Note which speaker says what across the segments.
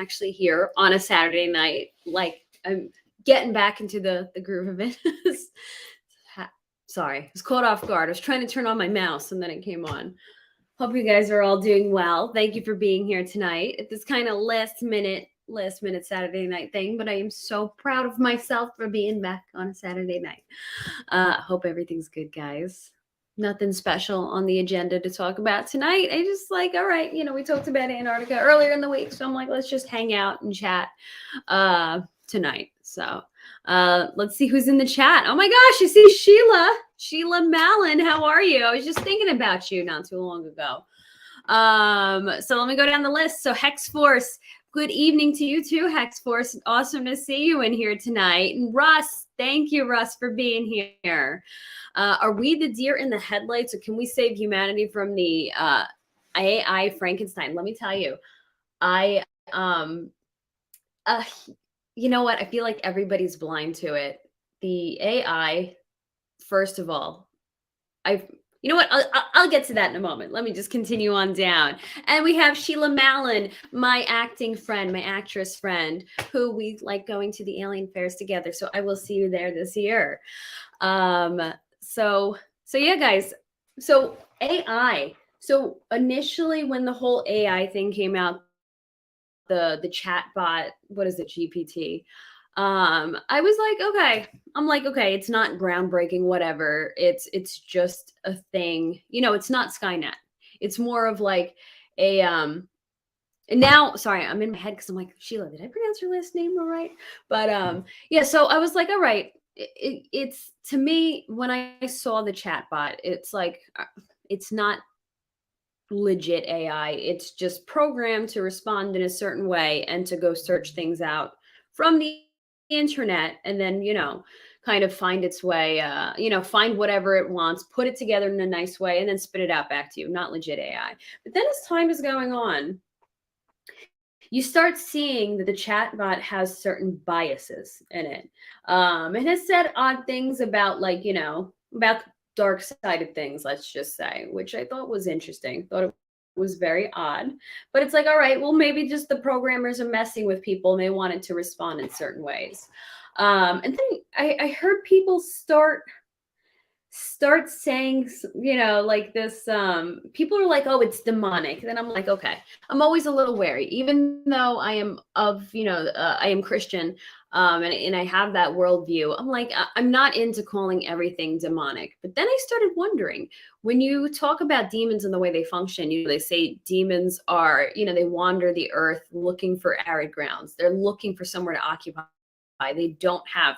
Speaker 1: actually here on a Saturday night. Like I'm getting back into the groove of it. Sorry, I was caught off guard. I was trying to turn on my mouse and then it came on. Hope you guys are all doing well. Thank you for being here tonight at this kind of last minute Saturday night thing, but I am so proud of myself for being back on a Saturday night. Hope everything's good, guys. Nothing special on the agenda to talk about tonight. I just like, all right, we talked about Antarctica earlier in the week, so I'm like, let's just hang out and chat tonight. So let's see who's in the chat. Oh my gosh, I see Sheila Mallon. How are you? I was just thinking about you not too long ago. So let me go down the list. So Hex Force, good evening to you too, Hex Force. Awesome to see you in here tonight. And Russ, thank you, Russ, for being here. Are we the deer in the headlights, or can we save humanity from the AI Frankenstein? Let me tell you, you know what? I feel like everybody's blind to it. The AI, first of all, you know what? I'll get to that in a moment. Let me just continue on down. And we have Sheila Mallon, my acting friend, my actress friend, who we like going to the alien fairs together. So I will see you there this year. So yeah, guys. So AI. So initially, when the whole AI thing came out, the chat bot, what is it, GPT? I was like, okay, it's not groundbreaking, whatever. It's just a thing. It's not Skynet. It's more of like a and now, sorry, I'm in my head because I'm like, Sheila, did I pronounce your last name all right? But yeah, so I was like, all right. It's to me, when I saw the chat bot, it's like it's not legit AI. It's just programmed to respond in a certain way and to go search things out from the internet and then, kind of find its way, find whatever it wants, put it together in a nice way, and then spit it out back to you. Not legit AI. But then as time is going on, you start seeing that the chatbot has certain biases in it. It has said odd things about, like, about dark sided things, let's just say, which I thought was interesting. Thought it was very odd. But it's like, all right, well, maybe just the programmers are messing with people and they wanted to respond in certain ways. And then I heard people start saying, like this, people are like, oh, it's demonic. Then I'm like, okay, I'm always a little wary, even though I am I am Christian, and I have that worldview. I'm like, I'm not into calling everything demonic. But then I started wondering, when you talk about demons and the way they function, they say demons are, they wander the earth looking for arid grounds. They're looking for somewhere to occupy. They don't have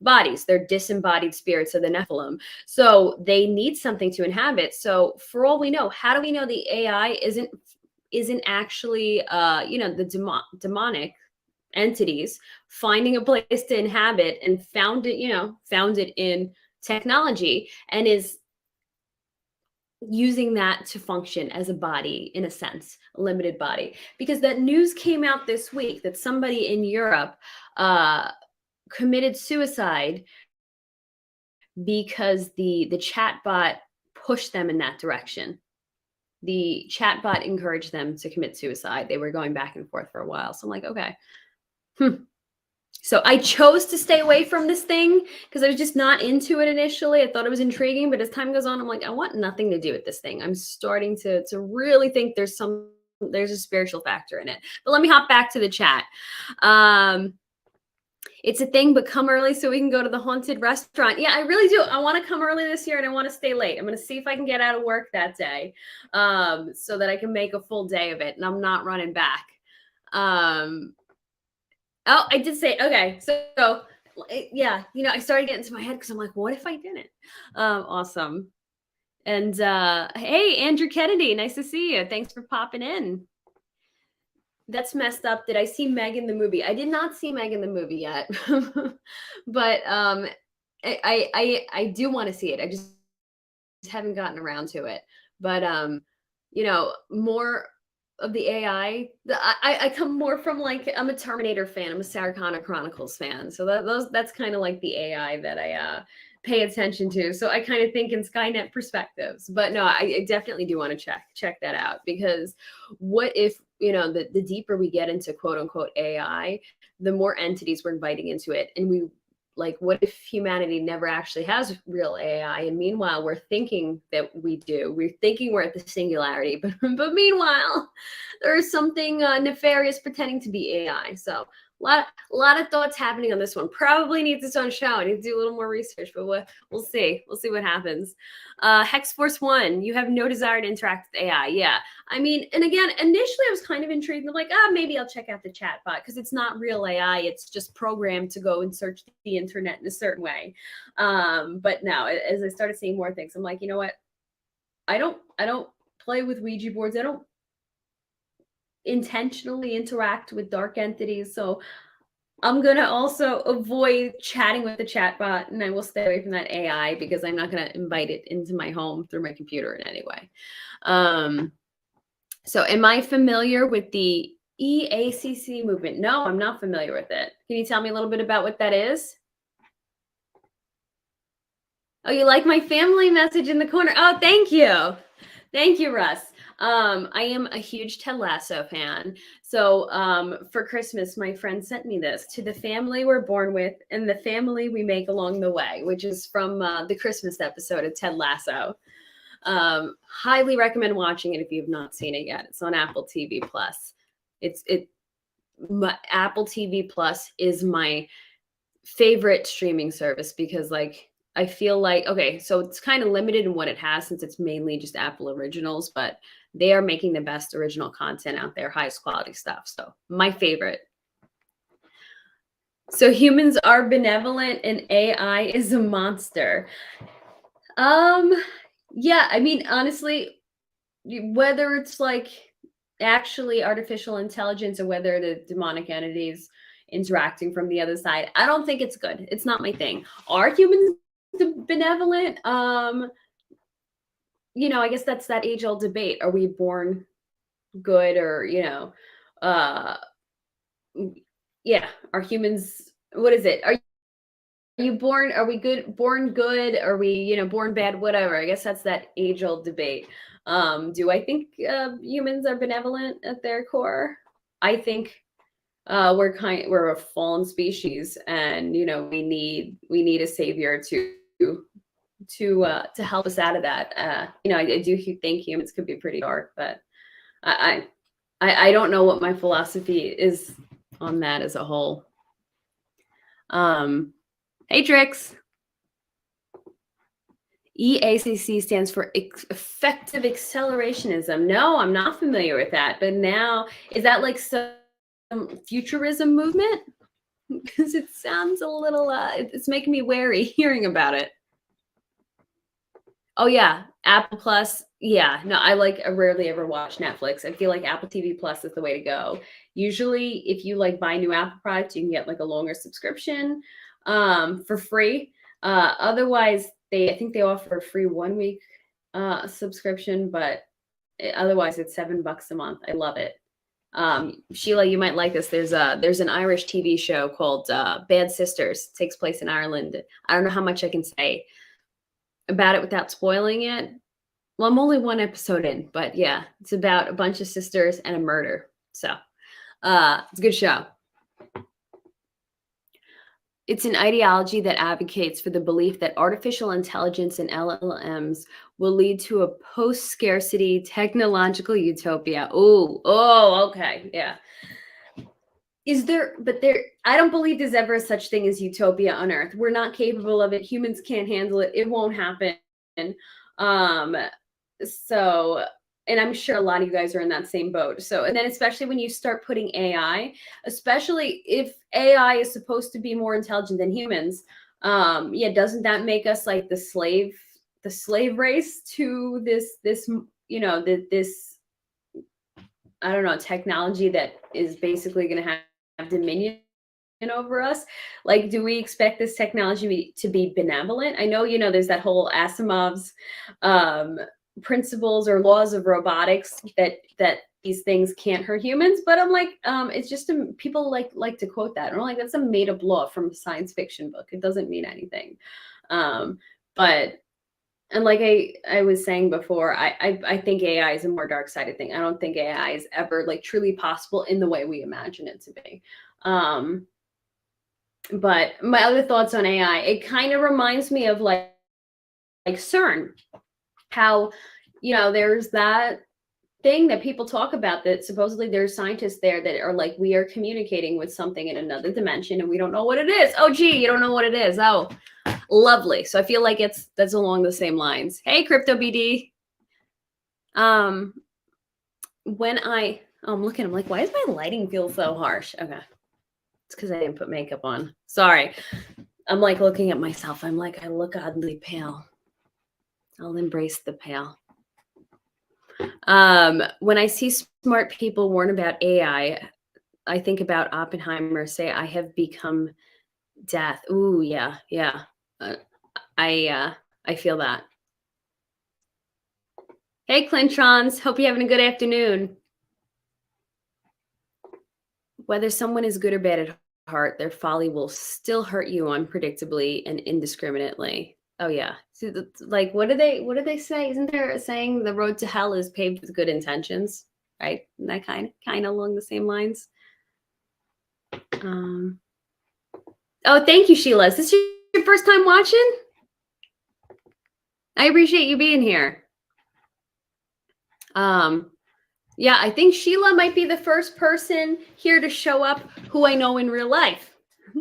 Speaker 1: bodies. They're disembodied spirits of the Nephilim. So they need something to inhabit. So for all we know, how do we know the AI isn't actually the demonic entities finding a place to inhabit and found it in technology and is using that to function as a body, in a sense, a limited body? Because that news came out this week that somebody in Europe committed suicide because the chatbot pushed them in that direction. The chatbot encouraged them to commit suicide. They were going back and forth for a while. So I'm like, okay. So I chose to stay away from this thing because I was just not into it initially. I thought it was intriguing, but as time goes on, I'm like, I want nothing to do with this thing. I'm starting to really think there's a spiritual factor in it. But let me hop back to the chat. It's a thing, but come early so we can go to the haunted restaurant. Yeah, I really do. I want to come early this year and I want to stay late. I'm going to see if I can get out of work that day, so that I can make a full day of it and I'm not running back. Oh, I did say, okay. So yeah, I started getting into my head because I'm like, what if I didn't? Awesome. And hey, Andrew Kennedy, nice to see you. Thanks for popping in. That's messed up. Did I see Megan the movie? I did not see Megan the movie yet, but I do want to see it. I just haven't gotten around to it. But more of the AI. I come more from, like, I'm a Terminator fan. I'm a Sarah Connor Chronicles fan. So that's kind of like the AI that I pay attention to. So I kind of think in Skynet perspectives. But no, I definitely do want to check that out, because what if the deeper we get into quote unquote AI, the more entities we're inviting into it. And we like, what if humanity never actually has real AI? And meanwhile, we're thinking that we do. We're thinking we're at the singularity, but meanwhile, there's something nefarious pretending to be AI. So a lot of thoughts happening on this one. Probably needs its own show. I need to do a little more research, but we'll see. We'll see what happens. Hex Force One, you have no desire to interact with AI. Yeah, I mean, and again, initially I was kind of intrigued. I'm like, maybe I'll check out the chatbot because it's not real AI. It's just programmed to go and search the internet in a certain way. But now, as I started seeing more things, I'm like, you know what? I don't play with Ouija boards. I don't intentionally interact with dark entities. So I'm going to also avoid chatting with the chatbot, and I will stay away from that AI because I'm not going to invite it into my home through my computer in any way. So am I familiar with the EACC movement? No, I'm not familiar with it. Can you tell me a little bit about what that is? Oh, you like my family message in the corner? Oh, thank you. Thank you, Russ. I am a huge Ted Lasso fan. So for Christmas, my friend sent me this: to the family we're born with and the family we make along the way, which is from the Christmas episode of Ted Lasso. Highly recommend watching it if you've not seen it yet. It's on Apple TV Plus. Apple TV Plus is my favorite streaming service because like I feel like, okay, so it's kind of limited in what it has since it's mainly just Apple originals, but they are making the best original content out there, highest quality stuff. So my favorite. So humans are benevolent and AI is a monster. Yeah, I mean, honestly, whether it's like actually artificial intelligence or whether the demonic entities interacting from the other side, I don't think it's good. It's not my thing. Are humans benevolent? I guess that's that age-old debate. Are we born good or, yeah, are humans, what is it? Are you born, are we born good? Are we, born bad? Whatever. I guess that's that age-old debate. Do I think humans are benevolent at their core? I think we're a fallen species, and we need a savior to help us out of that. I do think humans could be pretty dark, but I don't know what my philosophy is on that as a whole. Hey, Trix. EACC stands for effective accelerationism. No, I'm not familiar with that. But now, is that like some futurism movement? Because it sounds a little, it's making me wary hearing about it. Oh, yeah. Apple Plus. Yeah. No, I rarely ever watch Netflix. I feel like Apple TV Plus is the way to go. Usually, if you buy new Apple products, you can get a longer subscription for free. Otherwise, I think they offer a free 1 week subscription, but otherwise it's $7 a month. I love it. Sheila, you might like this. There's an Irish TV show called Bad Sisters. It takes place in Ireland. I don't know how much I can say about it without spoiling it. Well, I'm only one episode in, but yeah, it's about a bunch of sisters and a murder. So it's a good show. It's an ideology that advocates for the belief that artificial intelligence and LLMs will lead to a post-scarcity technological utopia. Oh, okay, yeah. I don't believe there's ever such thing as utopia on Earth. We're not capable of it. Humans can't handle it. It won't happen. And I'm sure a lot of you guys are in that same boat. So, and then especially when you start putting AI, especially if AI is supposed to be more intelligent than humans, doesn't that make us like the slave race to this, I don't know, technology that is basically going to have dominion over us? Like, do we expect this technology to be benevolent? I know, there's that whole Asimov's principles or laws of robotics that these things can't hurt humans, but I'm like, it's just people like to quote that, and I'm like, that's a made-up law from a science fiction book. It doesn't mean anything. But And like I was saying before, I think AI is a more dark-sided thing. I don't think AI is ever like truly possible in the way we imagine it to be. But my other thoughts on AI, it kind of reminds me of like CERN, how, you know, there's that thing that people talk about that supposedly there's scientists there that are like, we are communicating with something in another dimension and we don't know what it is. Oh, gee, you don't know what it is. Oh, lovely. So I feel like that's along the same lines. Hey, Crypto BD. When I'm looking, I'm like, why does my lighting feel so harsh? Okay. It's because I didn't put makeup on. Sorry. I'm like looking at myself. I'm like, I look oddly pale. I'll embrace the pale. When I see smart people warn about AI, I think about Oppenheimer say, I have become death. Ooh, yeah, yeah. I feel that. Hey, Clintrons. Hope you're having a good afternoon. Whether someone is good or bad at heart, their folly will still hurt you unpredictably and indiscriminately. Oh yeah. So like, what do they say? Isn't there a saying, the road to hell is paved with good intentions? Right? And that kind of along the same lines. Oh, thank you, Sheila. Is this your first time watching? I appreciate you being here. Yeah, I think Sheila might be the first person here to show up who I know in real life,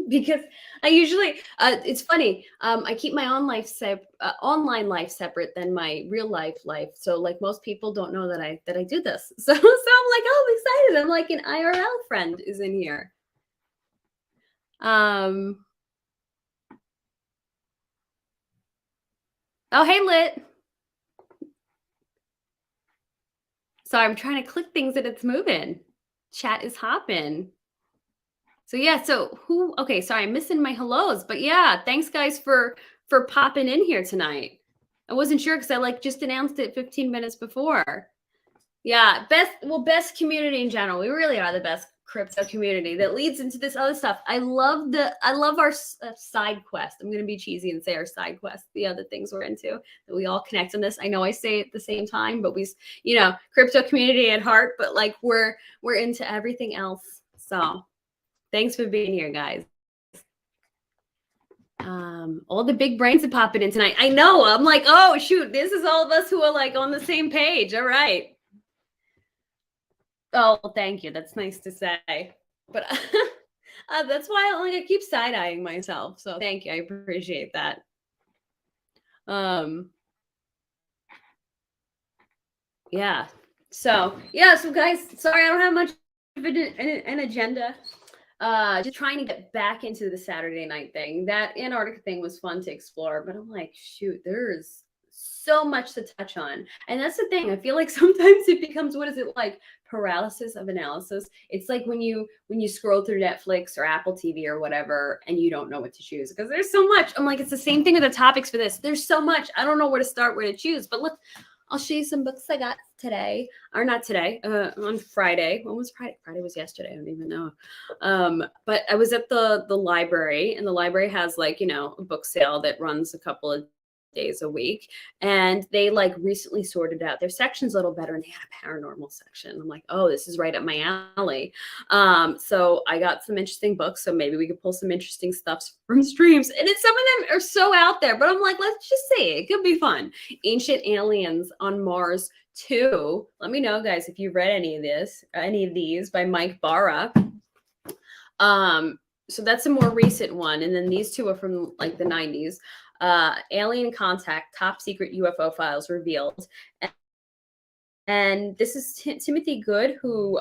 Speaker 1: because I usually, it's funny, I keep my online life separate than my real life. So like most people don't know that I do this. So I'm like, oh, I'm excited. I'm like, an IRL friend is in here. Oh, hey, Lit. Sorry, I'm trying to click things and it's moving. Chat is hopping. So yeah, okay, sorry, I'm missing my hellos, but yeah, thanks guys for popping in here tonight. I wasn't sure because I like just announced it 15 minutes before. Yeah, best community in general. We really are the best crypto community that leads into this other stuff. I love our side quest. I'm gonna be cheesy and say our side quest, the other things we're into, that we all connect on this. I know I say it at the same time, but crypto community at heart, but like we're into everything else. So thanks for being here, guys. All the big brains are popping in tonight. I know. I'm like, oh shoot, this is all of us who are like on the same page. All right. Oh, thank you. That's nice to say. But that's why I keep side-eyeing myself. So thank you. I appreciate that. Yeah. So guys, sorry I don't have much of an agenda. Just trying to get back into the Saturday night thing. That Antarctica thing was fun to explore, but I'm like, shoot, there's so much to touch on. And that's the thing. I feel like sometimes it becomes, what is it like? Paralysis of analysis. It's like when you scroll through Netflix or Apple TV or whatever, and you don't know what to choose because there's so much. I'm like, it's the same thing with the topics for this. There's so much. I don't know where to start, where to choose. But look, I'll show you some books I got today, or not today, on Friday. When was Friday? Friday was yesterday. I don't even know. But I was at the library, and the library has like, a book sale that runs a couple of days a week, and they like recently sorted out their sections a little better, and they had a paranormal section. I'm like, oh, this is right up my alley. So I got some interesting books, so maybe we could pull some interesting stuff from streams. And some of them are so out there, but I'm like, let's just see, it could be fun. Ancient Aliens on Mars 2. Let me know, guys, if you've read any of these by Mike Barra. So that's a more recent one, and then these two are from like the 90s. Alien Contact, Top Secret UFO Files Revealed. And this is Timothy Good, who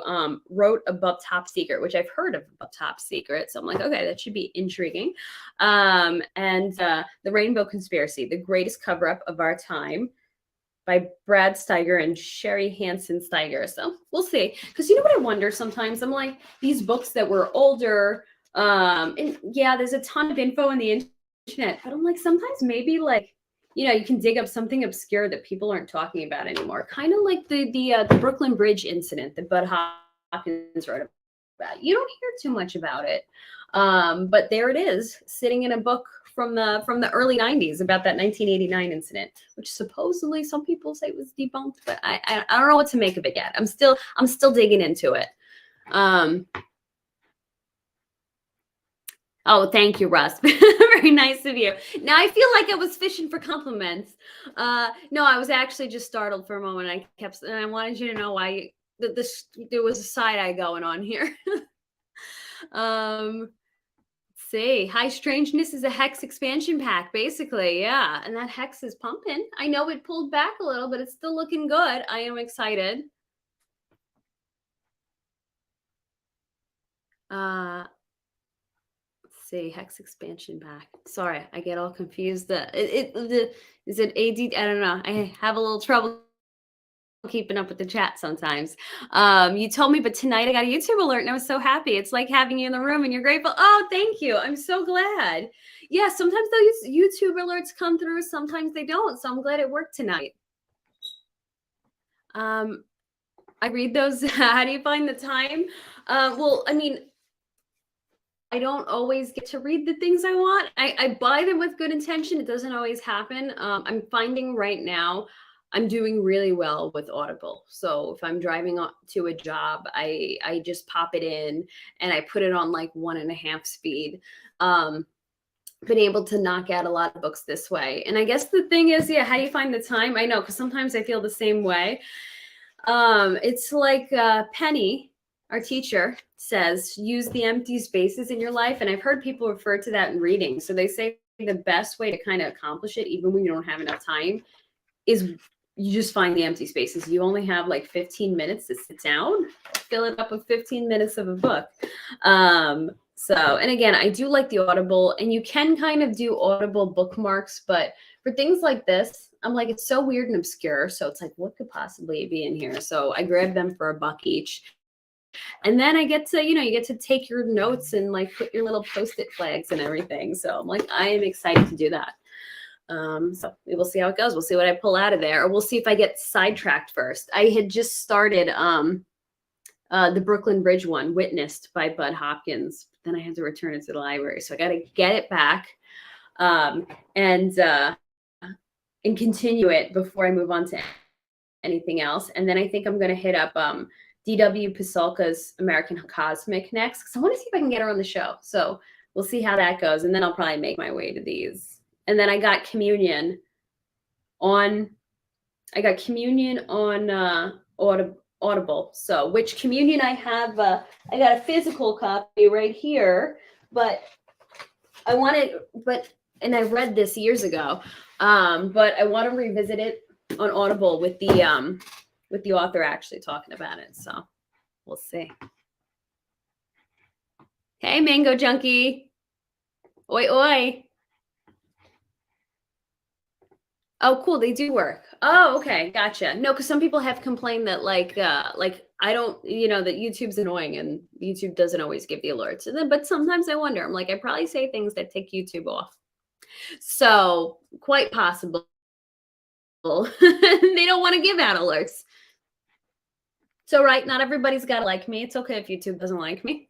Speaker 1: wrote Above Top Secret, which I've heard of Above Top Secret. So I'm like, okay, that should be intriguing. And The Rainbow Conspiracy, The Greatest Cover-Up of Our Time, by Brad Steiger and Sherry Hansen Steiger. So we'll see. Because you know what I wonder sometimes? I'm like, these books that were older, and yeah, there's a ton of info on the internet, but I'm like, sometimes maybe like, you can dig up something obscure that people aren't talking about anymore. Kind of like the Brooklyn Bridge incident that Bud Hopkins wrote about. You don't hear too much about it. But there it is, sitting in a book from the early 90s about that 1989 incident, which supposedly some people say was debunked, but I don't know what to make of it yet. I'm still digging into it. Oh, thank you, Russ. Very nice of you. Now I feel like I was fishing for compliments. No, I was actually just startled for a moment. And I wanted you to know why there was a side eye going on here. Let's see. Hi, Strangeness is a Hex expansion pack, basically. Yeah, and that Hex is pumping. I know it pulled back a little, but it's still looking good. I am excited. See, Hex expansion pack. Sorry, I get all confused. Is it AD? I don't know. I have a little trouble keeping up with the chat sometimes. You told me, but tonight I got a YouTube alert and I was so happy. It's like having you in the room and you're grateful. Oh, thank you. I'm so glad. Yeah, sometimes those YouTube alerts come through, sometimes they don't. So I'm glad it worked tonight. I read those. How do you find the time? Well, I mean, I don't always get to read the things I want. I buy them with good intention. It doesn't always happen. I'm finding right now I'm doing really well with Audible. So if I'm driving to a job, I just pop it in and I put it on like 1.5 speed. Been able to knock out a lot of books this way. And I guess the thing is, yeah, how do you find the time? I know, because sometimes I feel the same way. It's like Penny, our teacher, says, use the empty spaces in your life. And I've heard people refer to that in reading. So they say the best way to kind of accomplish it, even when you don't have enough time, is you just find the empty spaces. You only have like 15 minutes to sit down, fill it up with 15 minutes of a book. So, and again, I do like the Audible, and you can kind of do Audible bookmarks, but for things like this, I'm like, it's so weird and obscure. So it's like, what could possibly be in here? So I grabbed them for $1 each. And then I get to, you get to take your notes and like put your little Post-it flags and everything. So I'm like, I am excited to do that. So we will see how it goes. We'll see what I pull out of there, or we'll see if I get sidetracked first. I had just started the Brooklyn Bridge one, Witnessed by Bud Hopkins. Then I had to return it to the library. So I got to get it back and continue it before I move on to anything else. And then I think I'm going to hit up D.W. Pasulka's American Cosmic next, because I want to see if I can get her on the show. So we'll see how that goes. And then I'll probably make my way to these. And then I got Communion on Audible. So which Communion I have, I got a physical copy right here, but and I read this years ago, but I want to revisit it on Audible with the author actually talking about it. So we'll see. Hey, Mango Junkie. Oi, oi. Oh, cool. They do work. Oh, okay. Gotcha. No, because some people have complained that like I don't, that YouTube's annoying and YouTube doesn't always give the alerts. And then, but sometimes I wonder, I'm like, I probably say things that take YouTube off. So quite possible. They don't want to give out alerts. So, right. Not everybody's got to like me. It's okay if YouTube doesn't like me.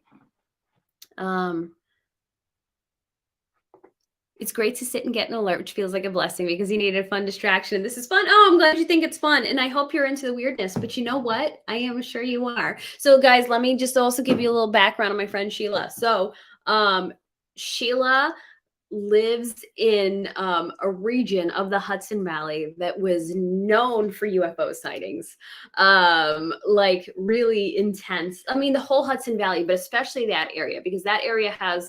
Speaker 1: It's great to sit and get an alert, which feels like a blessing because you needed a fun distraction. This is fun. Oh, I'm glad you think it's fun. And I hope you're into the weirdness. But you know what? I am sure you are. So, guys, let me just also give you a little background on my friend Sheila. So, Sheila lives in a region of the Hudson Valley that was known for UFO sightings, like really intense. I mean, the whole Hudson Valley, but especially that area, because that area has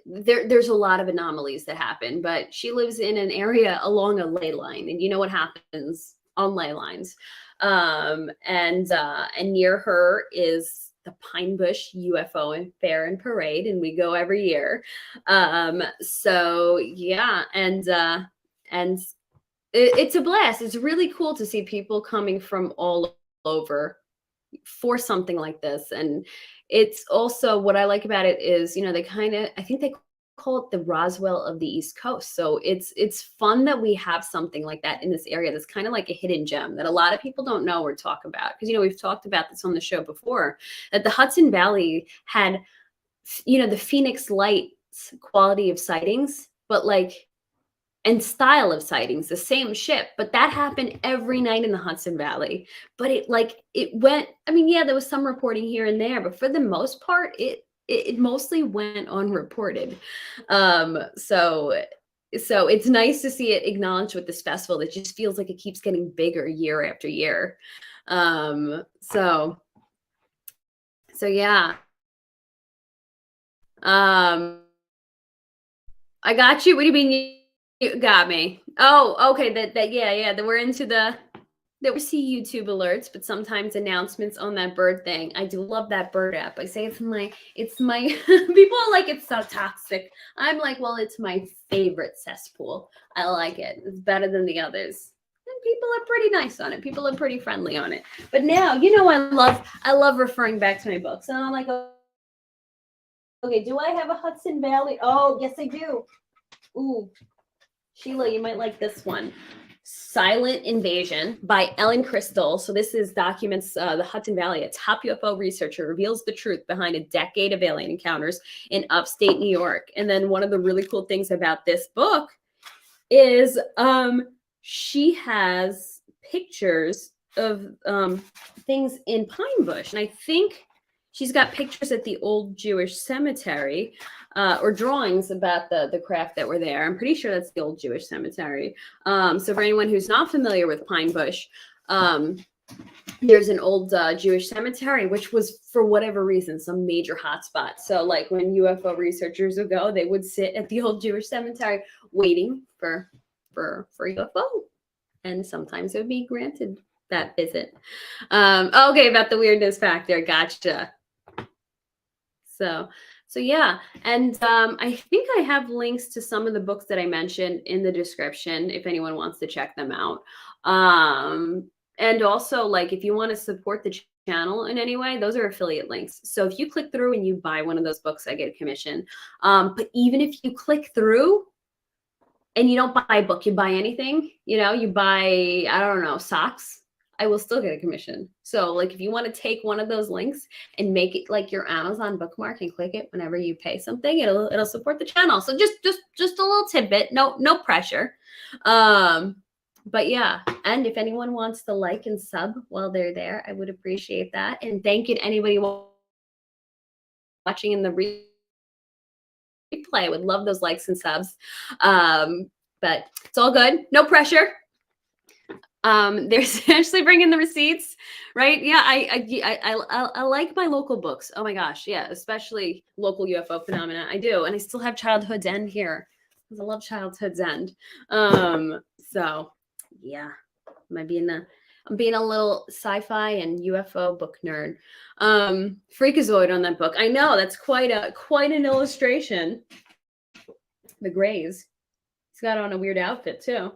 Speaker 1: there's a lot of anomalies that happen, but she lives in an area along a ley line, and you know what happens on ley lines. And near her is the Pine Bush UFO and Fair and Parade, and we go every year. So yeah, and it's a blast. It's really cool to see people coming from all over for something like this. And it's also, what I like about it is, I think they call it the Roswell of the East Coast. So it's fun that we have something like that in this area that's kind of like a hidden gem that a lot of people don't know or talk about. Because, we've talked about this on the show before, that the Hudson Valley had, the Phoenix Lights quality of sightings, but like, and style of sightings, the same ship, but that happened every night in the Hudson Valley. But it went, I mean, yeah, there was some reporting here and there, but for the most part, it mostly went unreported. So it's nice to see it acknowledged with this festival. It just feels like it keeps getting bigger year after year. So yeah. I got you. What do you mean you got me? Oh, okay. Yeah. That we're into that we see YouTube alerts, but sometimes announcements on that bird thing. I do love that bird app. I say it's my people are like, it's so toxic. I'm like, well, it's my favorite cesspool. I like it. It's better than the others. And people are pretty nice on it. People are pretty friendly on it. But now, I love referring back to my books. And I'm like, okay, do I have a Hudson Valley? Oh, yes, I do. Ooh, Sheila, you might like this one. Silent Invasion by Ellen Crystal. So this documents the Hudson Valley. A top UFO researcher reveals the truth behind a decade of alien encounters in upstate New York. And then one of the really cool things about this book is she has pictures of things in Pine Bush. And I think she's got pictures at the old Jewish cemetery, or drawings about the craft that were there. I'm pretty sure that's the old Jewish cemetery. So for anyone who's not familiar with Pine Bush, there's an old Jewish cemetery, which was, for whatever reason, some major hotspot. So like when UFO researchers would go, they would sit at the old Jewish cemetery waiting for UFO. And sometimes it would be granted that visit. Okay, about the weirdness factor. Gotcha. So yeah, and I think I have links to some of the books that I mentioned in the description if anyone wants to check them out. And also, like, if you want to support the channel in any way, those are affiliate links. So if you click through and you buy one of those books, I get a commission. But even if you click through and you don't buy a book, you buy anything, you buy, I don't know, socks, I will still get a commission. So like, if you want to take one of those links and make it like your Amazon bookmark and click it whenever you pay something, it'll support the channel. So just a little tidbit, no pressure. But yeah, and if anyone wants to like and sub while they're there, I would appreciate that. And thank you to anybody watching in the replay. I would love those likes and subs. But it's all good. No pressure. There's actually bringing the receipts, right? Yeah, I like my local books. Oh my gosh, yeah, especially local UFO phenomena. I do, and I still have Childhood's End here because I love Childhood's End. So yeah, I'm being a little sci-fi and UFO book nerd. Freakazoid on that book. I know that's quite an illustration. The Grays. He's got on a weird outfit too.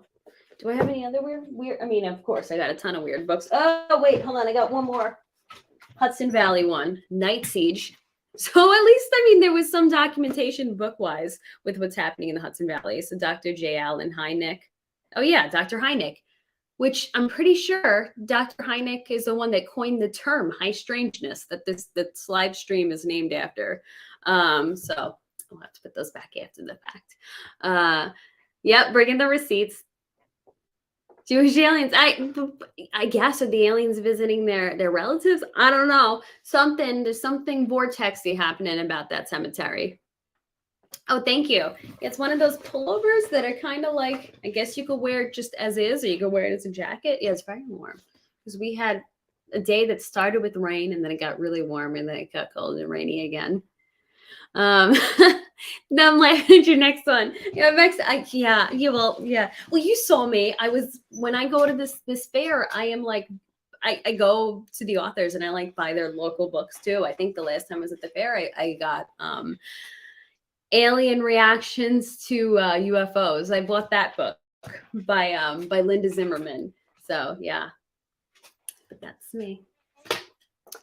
Speaker 1: Do I have any other weird? I mean, of course, I got a ton of weird books. Oh, wait, hold on. I got one more. Hudson Valley one, Night Siege. So at least, I mean, there was some documentation book-wise with what's happening in the Hudson Valley. So Dr. J. Allen Hynek. Oh, yeah, Dr. Hynek, which I'm pretty sure Dr. Hynek is the one that coined the term high strangeness that this live stream is named after. So I'll have to put those back after the fact. Yep, bring in the receipts. Jewish aliens. I guess, are the aliens visiting their relatives? I don't know. There's something vortexy happening about that cemetery. Oh, thank you. It's one of those pullovers that are kind of like, I guess you could wear it just as is, or you could wear it as a jacket. Yeah, it's very warm. Because we had a day that started with rain, and then it got really warm, and then it got cold and rainy again. Now I'm like, your next one. Yeah, well, you saw me. When I go to this fair, I am like, I go to the authors and I like buy their local books too. I think the last time I was at the fair, I got Alien Reactions to UFOs. I bought that book by Linda Zimmerman. So yeah, but that's me.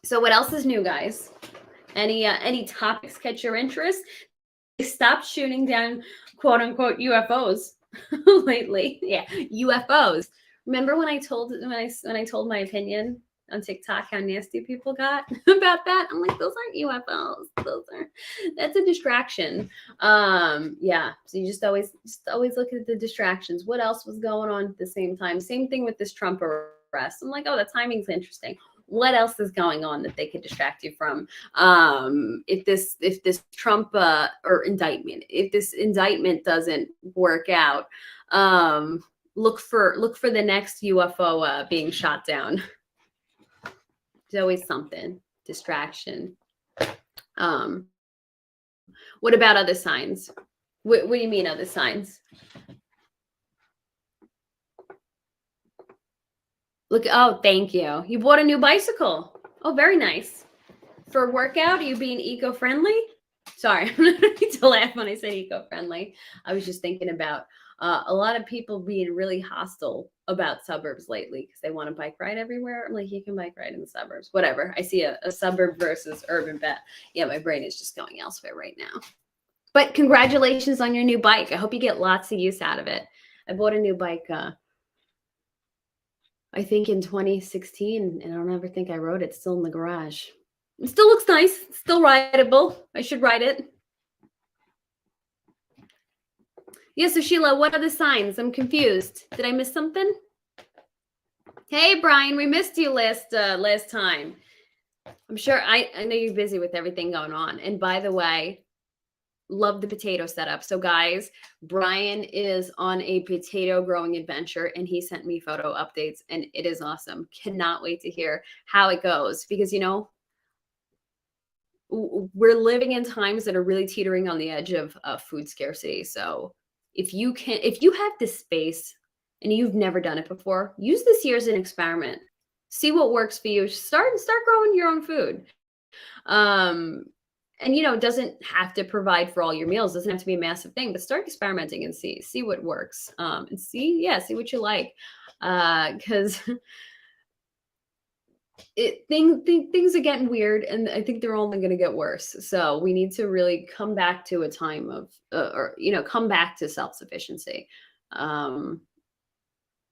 Speaker 1: So what else is new, guys? Any topics catch your interest? They stopped shooting down quote unquote UFOs lately. Yeah, UFOs. Remember when I told my opinion on TikTok how nasty people got about that. I'm like, those aren't UFOs. That's a distraction. Yeah. So you just always look at the distractions. What else was going on at the same time? Same thing with this Trump arrest. I'm like, oh, the timing's interesting. What else is going on that they could distract you from? If this Trump or indictment, if this indictment doesn't work out, look for the next UFO being shot down. There's always something, distraction. What about other signs? What do you mean other signs? Look, oh, thank you. You bought a new bicycle. Oh, very nice. For a workout, are you being eco-friendly? Sorry, I'm not need to laugh when I say eco-friendly. I was just thinking about a lot of people being really hostile about suburbs lately because they want to bike ride everywhere. I'm like, you can bike ride in the suburbs, whatever. I see a suburb versus urban bet. Yeah, my brain is just going elsewhere right now. But congratulations on your new bike. I hope you get lots of use out of it. I bought a new bike, I think in 2016, and I don't ever think I rode it. It's still in the garage. It still looks nice. It's still rideable. I should ride it. Yeah, so Sheila, what are the signs? I'm confused. Did I miss something? Hey, Brian, we missed you last time. I'm sure I know you're busy with everything going on. And by the way, love the potato setup. So guys, Brian is on a potato growing adventure and he sent me photo updates and it is awesome. Cannot wait to hear how it goes because, you know, we're living in times that are really teetering on the edge of food scarcity. So if you have this space and you've never done it before, use this year as an experiment. See what works for you. Start growing your own food. And you know, it doesn't have to provide for all your meals. It doesn't have to be a massive thing, but start experimenting and see what works. And see what you like. Because things are getting weird, and I think they're only going to get worse. So we need to really come back to a time of, or you know, come back to self-sufficiency,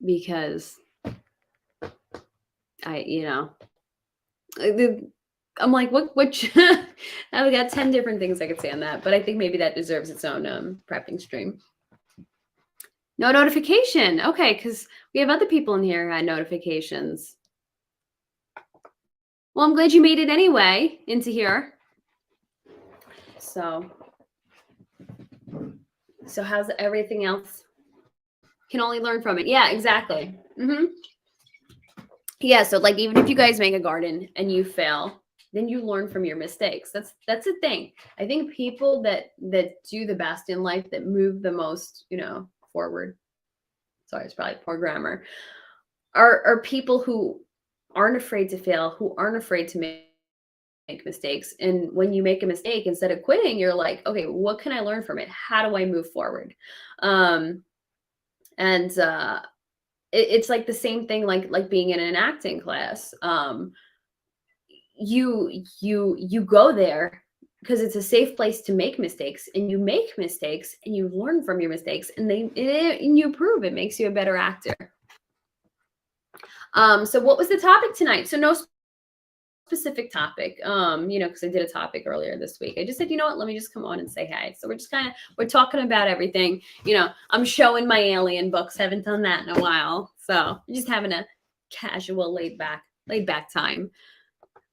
Speaker 1: because I'm like, what? I've got 10 different things I could say on that, but I think maybe that deserves its own prepping stream. No notification. Okay, because we have other people in here who had notifications. Well, I'm glad you made it anyway into here. So how's everything else? Can only learn from it. Yeah, exactly. Yeah, so like even if you guys make a garden and you fail, then you learn from your mistakes. That's a thing. I think people that do the best in life, that move the most, you know, forward. Sorry, it's probably poor grammar. Are people who aren't afraid to fail, who aren't afraid to make mistakes. And when you make a mistake, instead of quitting, you're like, okay, what can I learn from it? How do I move forward? It's like the same thing, like being in an acting class. You go there because it's a safe place to make mistakes, and you make mistakes and you learn from your mistakes, and you improve. It makes you a better actor. So what was the topic tonight? So no specific topic, you know, because I did a topic earlier this week. I just said, you know what, let me just come on and say hi. So we're just we're talking about everything. You know, I'm showing my alien books. Haven't done that in a while. So I'm just having a casual, laid back time.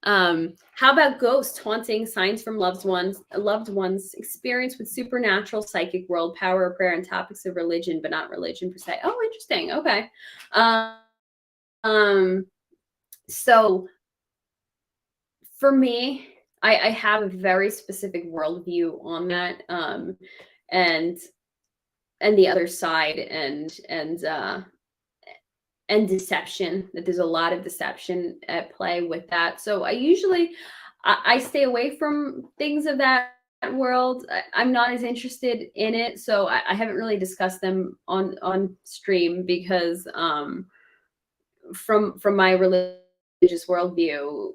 Speaker 1: How about ghosts, haunting, signs from loved ones, experience with supernatural, psychic, world power, prayer, and topics of religion, but not religion per se. Oh, interesting. Okay. So for me, I have a very specific worldview on that, and the other side, and deception. That there's a lot of deception at play with that. So I stay away from things of that world. I'm not as interested in it, so I haven't really discussed them on stream because from my religious worldview,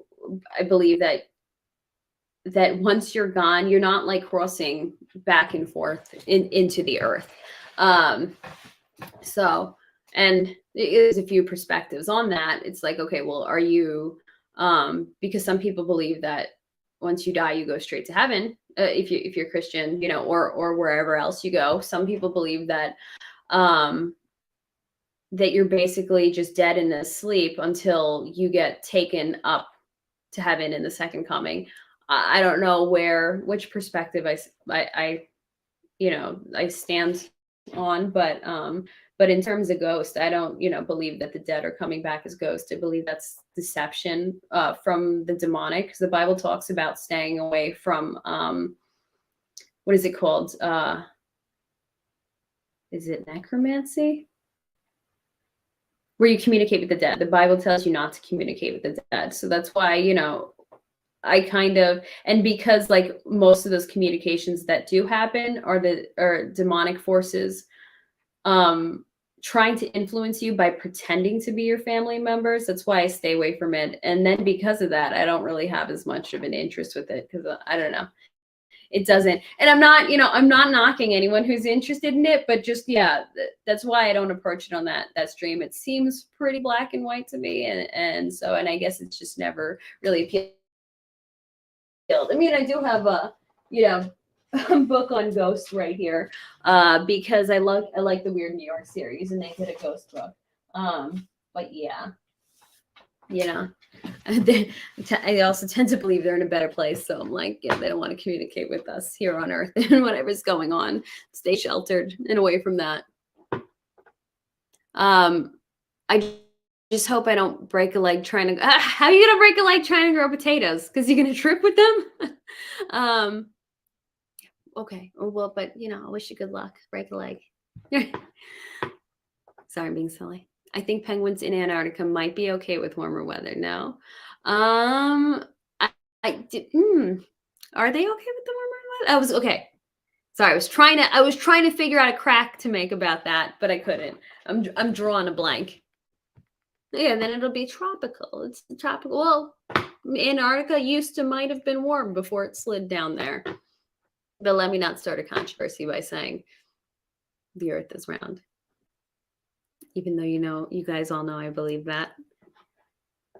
Speaker 1: I believe that once you're gone, you're not like crossing back and forth into the earth. So, and there's a few perspectives on that. It's like, okay, well, are you because some people believe that once you die, you go straight to heaven. If you're Christian, you know, or wherever else you go. Some people believe that that you're basically just dead and asleep until you get taken up to heaven in the second coming. I don't know which perspective I you know, I stand on, but in terms of ghost, I don't, you know, believe that the dead are coming back as ghosts. I believe that's deception from the demonic, because the Bible talks about staying away from what is it called? Is it necromancy? Where you communicate with the dead. The Bible tells you not to communicate with the dead. So that's why, you know, I kind of, and because like most of those communications that do happen are demonic forces trying to influence you by pretending to be your family members. That's why I stay away from it. And then because of that, I don't really have as much of an interest with it, because I don't know. It doesn't. And I'm not, you know, I'm not knocking anyone who's interested in it, but just, yeah, that's why I don't approach it on that stream. It seems pretty black and white to me. And so, and I guess it's just never really appealed. I mean, I do have a, you know, a book on ghosts right here, because I like the Weird New York series, and they did a ghost book. But yeah, you know, I also tend to believe they're in a better place. So I'm like, yeah, they don't want to communicate with us here on Earth and whatever's going on. Stay sheltered and away from that. I just hope I don't break a leg trying to. How are you gonna break a leg trying to grow potatoes? Because you're gonna trip with them. Okay. Well, but you know, I wish you good luck. Break a leg. Sorry, I'm being silly. I think penguins in Antarctica might be okay with warmer weather. No. I did. Are they okay with the warmer weather? I was okay. Sorry, I was trying to figure out a crack to make about that, but I couldn't. I'm drawing a blank. Yeah, then it'll be tropical. It's tropical. Well, Antarctica might have been warm before it slid down there. But let me not start a controversy by saying the Earth is round. Even though, you know, you guys all know I believe that.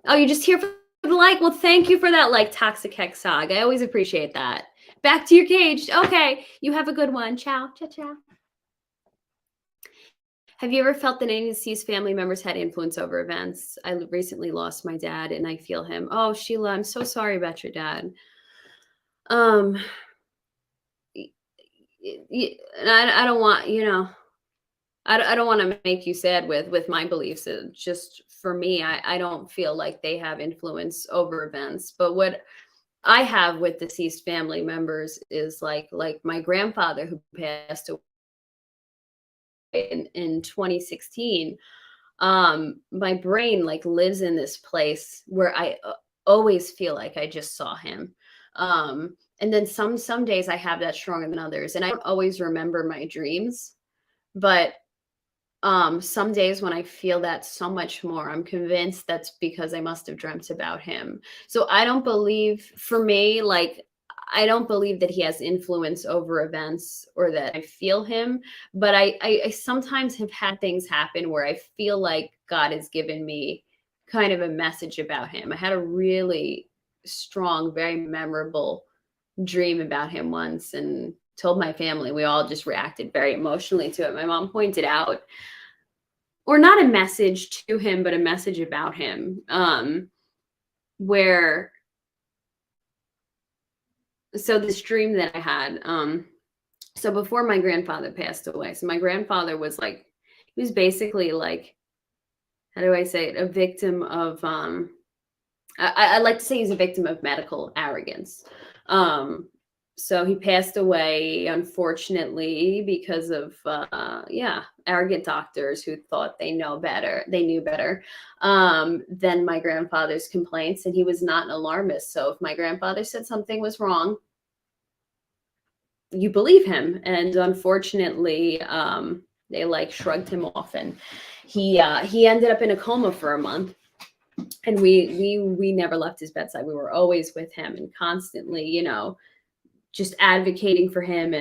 Speaker 1: Oh, you're just here for the like? Well, thank you for that, like, Toxic Hex Sog. I always appreciate that. Back to your cage. Okay, you have a good one. Ciao. Ciao, ciao. Have you ever felt that any deceased family members had influence over events? I recently lost my dad, and I feel him. Oh, Sheila, I'm so sorry about your dad. And I don't want, you know, I don't want to make you sad with my beliefs. Just for me, I don't feel like they have influence over events. But what I have with deceased family members is like my grandfather, who passed away in 2016. My brain like lives in this place where I always feel like I just saw him. And then some days I have that stronger than others, and I don't always remember my dreams, but some days when I feel that so much more, I'm convinced that's because I must have dreamt about him. So I don't believe, for me, like, I don't believe that he has influence over events or that I feel him, but I sometimes have had things happen where I feel like God has given me kind of a message about him. I had a really strong, very memorable dream about him once, and told my family. We all just reacted very emotionally to it. My mom pointed out, or not a message to him, but a message about him, where, so this dream that I had, so before my grandfather passed away, so my grandfather was like, he was basically like, how do I say it, a victim of, I like to say he's a victim of medical arrogance. So he passed away, unfortunately, because of arrogant doctors who thought they knew better than my grandfather's complaints. And he was not an alarmist. So if my grandfather said something was wrong, you believe him. And unfortunately, they like shrugged him off, and he ended up in a coma for a month. And we never left his bedside. We were always with him and constantly, you know, just advocating for him.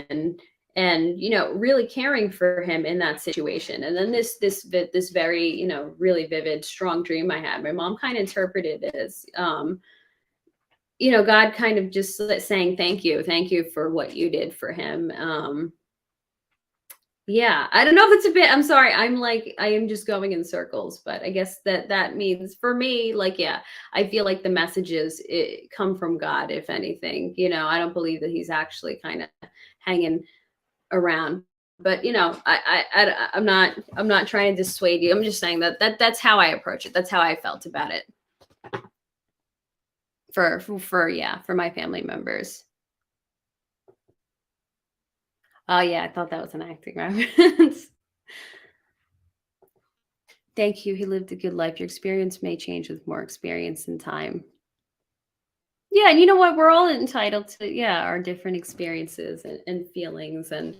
Speaker 1: and, you know, really caring for him in that situation. And then this very, you know, really vivid, strong dream I had, my mom kind of interpreted it as, you know, God kind of just saying, thank you for what you did for him. Yeah, I don't know if it's a bit, I'm sorry, I am just going in circles, but I guess that means for me, like, yeah, I feel like the messages come from God, if anything. You know, I don't believe that he's actually kind of hanging around. But, you know, I'm not trying to dissuade you. I'm just saying that's how I approach it. That's how I felt about it for my family members. Oh yeah, I thought that was an acting reference. Thank you. He lived a good life. Your experience may change with more experience and time. Yeah, and you know what? We're all entitled to, yeah, our different experiences and feelings and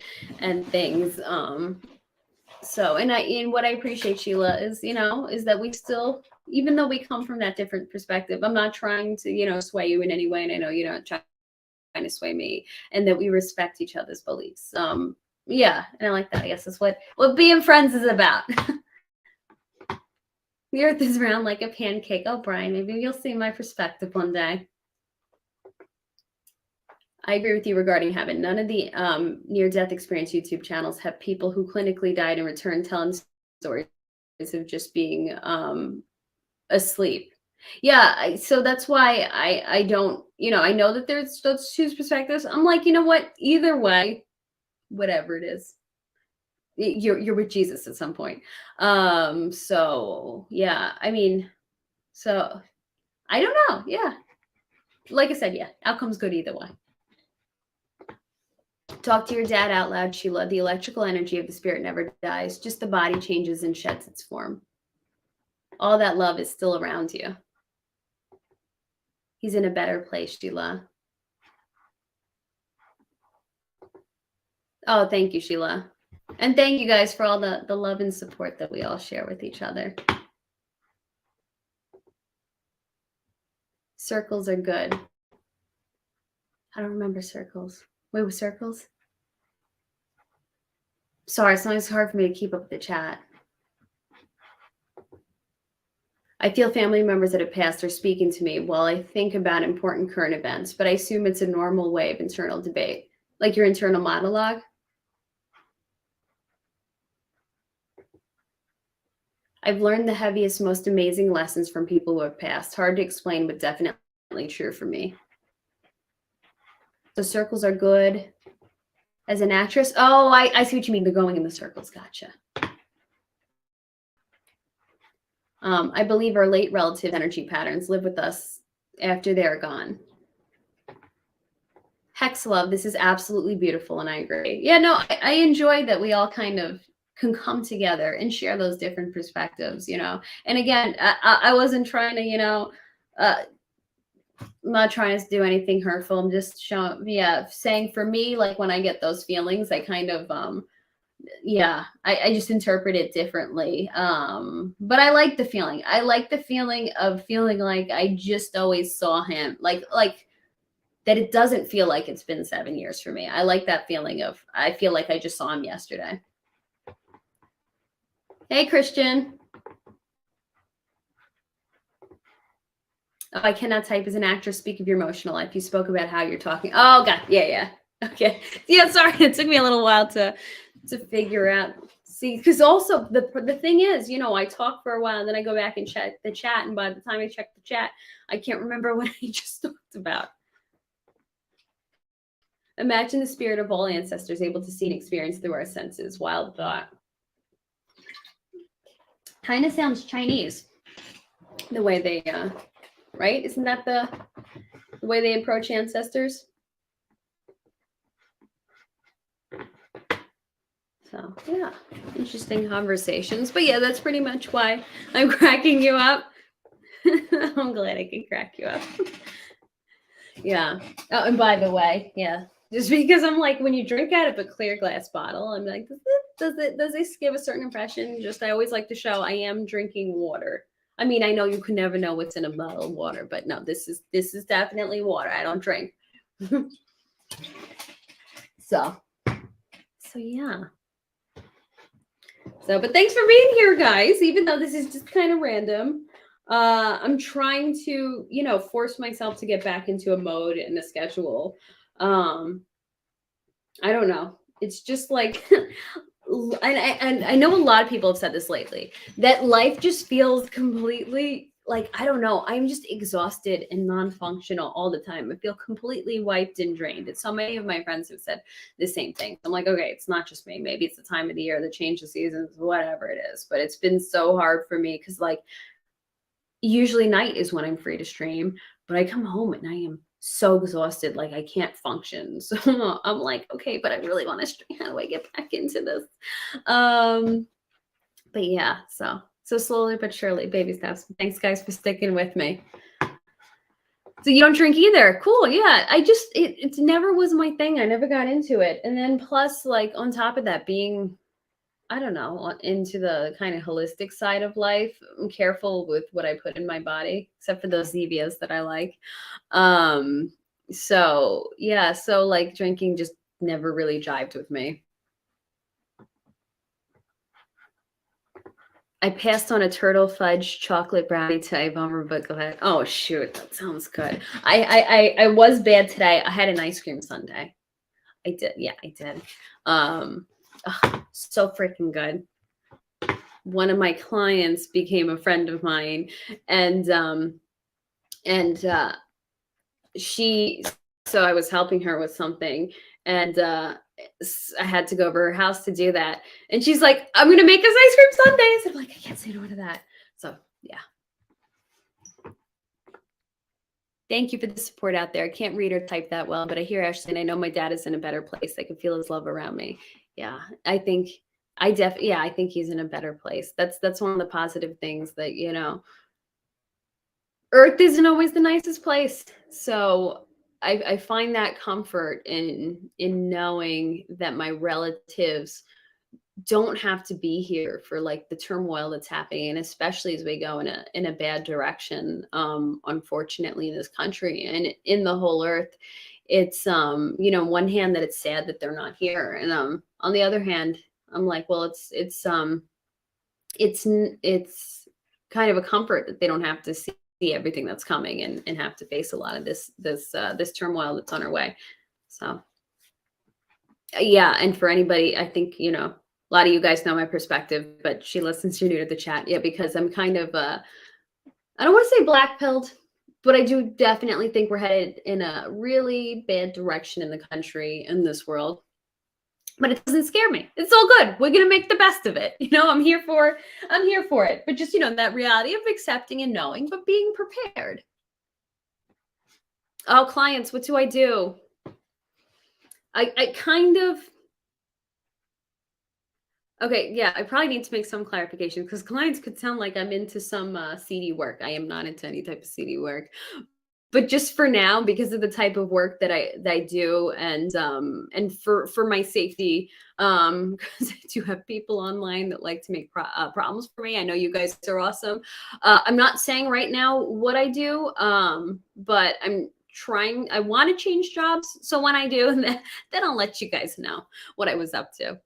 Speaker 1: things. So, and what I appreciate, Sheila, is, you know, is that we still, even though we come from that different perspective, I'm not trying to, you know, sway you in any way, and I know you're not trying to sway me, and that we respect each other's beliefs. Yeah, and I like that. I guess that's what being friends is about. The earth is round like a pancake. Oh, Brian, maybe you'll see my perspective one day. I agree with you regarding heaven. None of the near-death experience YouTube channels have people who clinically died in return telling stories of just being asleep. Yeah, so that's why I don't, you know, I know that there's those two perspectives. I'm like, you know what? Either way, whatever it is, you're with Jesus at some point. So yeah, I mean, so I don't know. Yeah, like I said, yeah, outcome's good either way. Talk to your dad out loud, Sheila. The electrical energy of the spirit never dies. Just the body changes and sheds its form. All that love is still around you. He's in a better place, Sheila. Oh, thank you, Sheila. And thank you guys for all the love and support that we all share with each other. Circles are good. I don't remember circles. Wait, with circles? Sorry, sometimes it's hard for me to keep up with the chat. I feel family members that have passed are speaking to me while I think about important current events, but I assume it's a normal way of internal debate, like your internal monologue. I've learned the heaviest, most amazing lessons from people who have passed. Hard to explain, but definitely true for me. The circles are good. As an actress, oh, I see what you mean. They're going in the circles. Gotcha. I believe our late relatives' energy patterns live with us after they're gone. Hex love, this is absolutely beautiful, and I agree. Yeah, no, I enjoy that we all kind of can come together and share those different perspectives, you know. And again, I wasn't trying to, you know, I'm not trying to do anything hurtful. I'm just showing, yeah, saying for me, like when I get those feelings, I kind of, yeah, I just interpret it differently. But I like the feeling. I like the feeling of feeling like I just always saw him, like that it doesn't feel like it's been 7 years for me. I like that feeling of, I feel like I just saw him yesterday. Hey, Christian. Oh, I cannot type as an actress. Speak of your emotional life. You spoke about how you're talking. Oh, God. Yeah. Okay. Yeah, sorry. It took me a little while to figure out. See, because also the thing is, you know, I talk for a while and then I go back and check the chat. And by the time I check the chat, I can't remember what I just talked about. Imagine the spirit of all ancestors able to see and experience through our senses. Wild thought. Kind of sounds Chinese, the way they, right? Isn't that the way they approach ancestors? So, yeah, interesting conversations. But yeah, that's pretty much why I'm cracking you up. I'm glad I can crack you up. Yeah. Oh, and by the way, yeah, just because I'm like, when you drink out of a clear glass bottle, I'm like, does this give a certain impression? Just, I always like to show I am drinking water. I mean, I know you can never know what's in a bottle of water, but no, this is definitely water. I don't drink. So, So yeah. So, but thanks for being here, guys. Even though this is just kind of random, I'm trying to, force myself to get back into a mode and a schedule. I don't know. It's just like, and I know a lot of people have said this lately, that life just feels completely like, I don't know. I'm just exhausted and non-functional all the time. I feel completely wiped and drained. And so many of my friends have said the same thing. I'm like, okay, it's not just me. Maybe it's the time of the year, the change of seasons, whatever it is. But it's been so hard for me because, like, usually night is when I'm free to stream, but I come home and I am so exhausted, like I can't function. So I'm like, okay, but I really want to stream. How do I get back into this? Um, but yeah, so slowly but surely, baby steps. Thanks guys for sticking with me. So you don't drink either. Cool. Yeah. It never was my thing. I never got into it. And then plus, like, on top of that, being, I don't know, into the kind of holistic side of life, I'm careful with what I put in my body, except for those Zevias that I like. So yeah, so like drinking just never really jived with me. I passed on a turtle fudge chocolate brownie today, bummer, but go ahead. Oh shoot, that sounds good. I was bad today. I had an ice cream sundae. I did, yeah, I did. So freaking good. One of my clients became a friend of mine, and she, so I was helping her with something, and I had to go over her house to do that, and she's like, I'm gonna make us ice cream sundaes. I'm like, I can't say no to that. So yeah, thank you for the support out there. I can't read or type that well, but I hear Ashley, and I know my dad is in a better place. I can feel his love around me. Yeah, I think I think he's in a better place. That's one of the positive things, that Earth isn't always the nicest place. So I find that comfort in knowing that my relatives don't have to be here for, like, the turmoil that's happening, and especially as we go in a bad direction, unfortunately, in this country and in the whole earth. It's on one hand that it's sad that they're not here, and on the other hand, I'm like, well, it's kind of a comfort that they don't have to see everything that's coming, and have to face a lot of this turmoil that's on our way. So yeah, and for anybody, I think a lot of you guys know my perspective, but she listens, you're new to the chat. Yeah, because I'm kind of I don't want to say black pilled, but I do definitely think we're headed in a really bad direction in the country, in this world. But it doesn't scare me. It's all good. We're gonna make the best of it. I'm here for it. But just that reality of accepting and knowing, but being prepared. Oh, clients, what do I do? I kind of, okay, yeah, I probably need to make some clarification, because clients could sound like I'm into some seedy work. I am not into any type of seedy work. But just for now, because of the type of work that I do, and for my safety, because I do have people online that like to make problems for me. I know you guys are awesome. I'm not saying right now what I do, but I'm trying. I want to change jobs, so when I do, then I'll let you guys know what I was up to.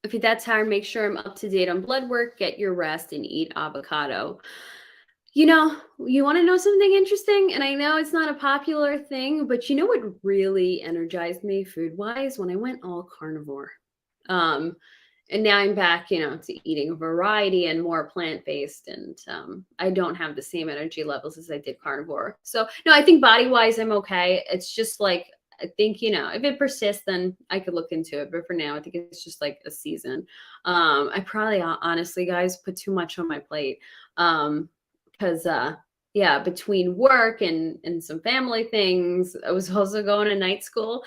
Speaker 1: If your dad's tired, make sure I'm up to date on blood work, get your rest, and eat avocado. You want to know something interesting? And I know it's not a popular thing, but you know what really energized me food-wise? When I went all carnivore. Um, and now I'm back, to eating a variety and more plant-based. And I don't have the same energy levels as I did carnivore. So, no, I think body-wise, I'm okay. It's just like, I think, if it persists, then I could look into it. But for now, I think it's just like a season. I probably, honestly, guys, put too much on my plate. Because yeah, between work and some family things, I was also going to night school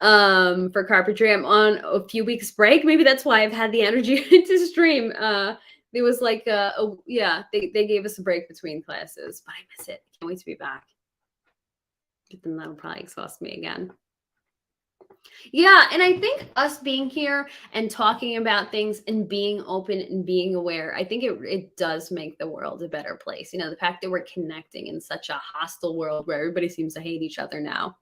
Speaker 1: for carpentry. I'm on a few weeks break. Maybe that's why I've had the energy to stream. There was like yeah, they gave us a break between classes, but I miss it. Can't wait to be back. But then that'll probably exhaust me again. Yeah, and I think us being here and talking about things and being open and being aware, I think it does make the world a better place. You know, the fact that we're connecting in such a hostile world where everybody seems to hate each other now.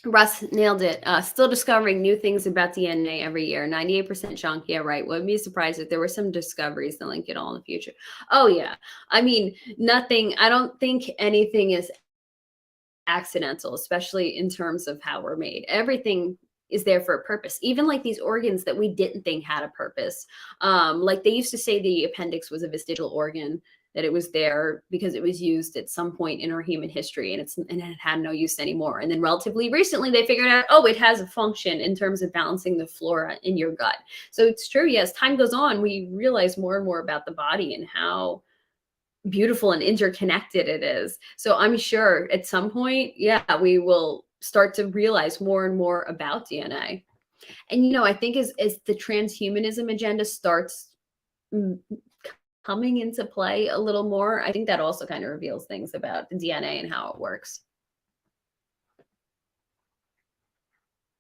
Speaker 1: Russ nailed it. Still discovering new things about DNA every year. 98% chunk. Yeah, right. Wouldn't be surprised if there were some discoveries that link it all in the future. Oh, yeah. I mean, nothing, I don't think anything is accidental, especially in terms of how we're made. Everything is there for a purpose. Even like these organs that we didn't think had a purpose. Like they used to say the appendix was a vestigial organ, that it was there because it was used at some point in our human history, and it had no use anymore. And then relatively recently they figured out, oh, it has a function in terms of balancing the flora in your gut. So it's true. Yes, time goes on, we realize more and more about the body and how beautiful and interconnected it is. So I'm sure at some point, yeah, we will start to realize more and more about DNA. And you know, I think as the transhumanism agenda starts mm, coming into play a little more, I think that also kind of reveals things about the DNA and how it works.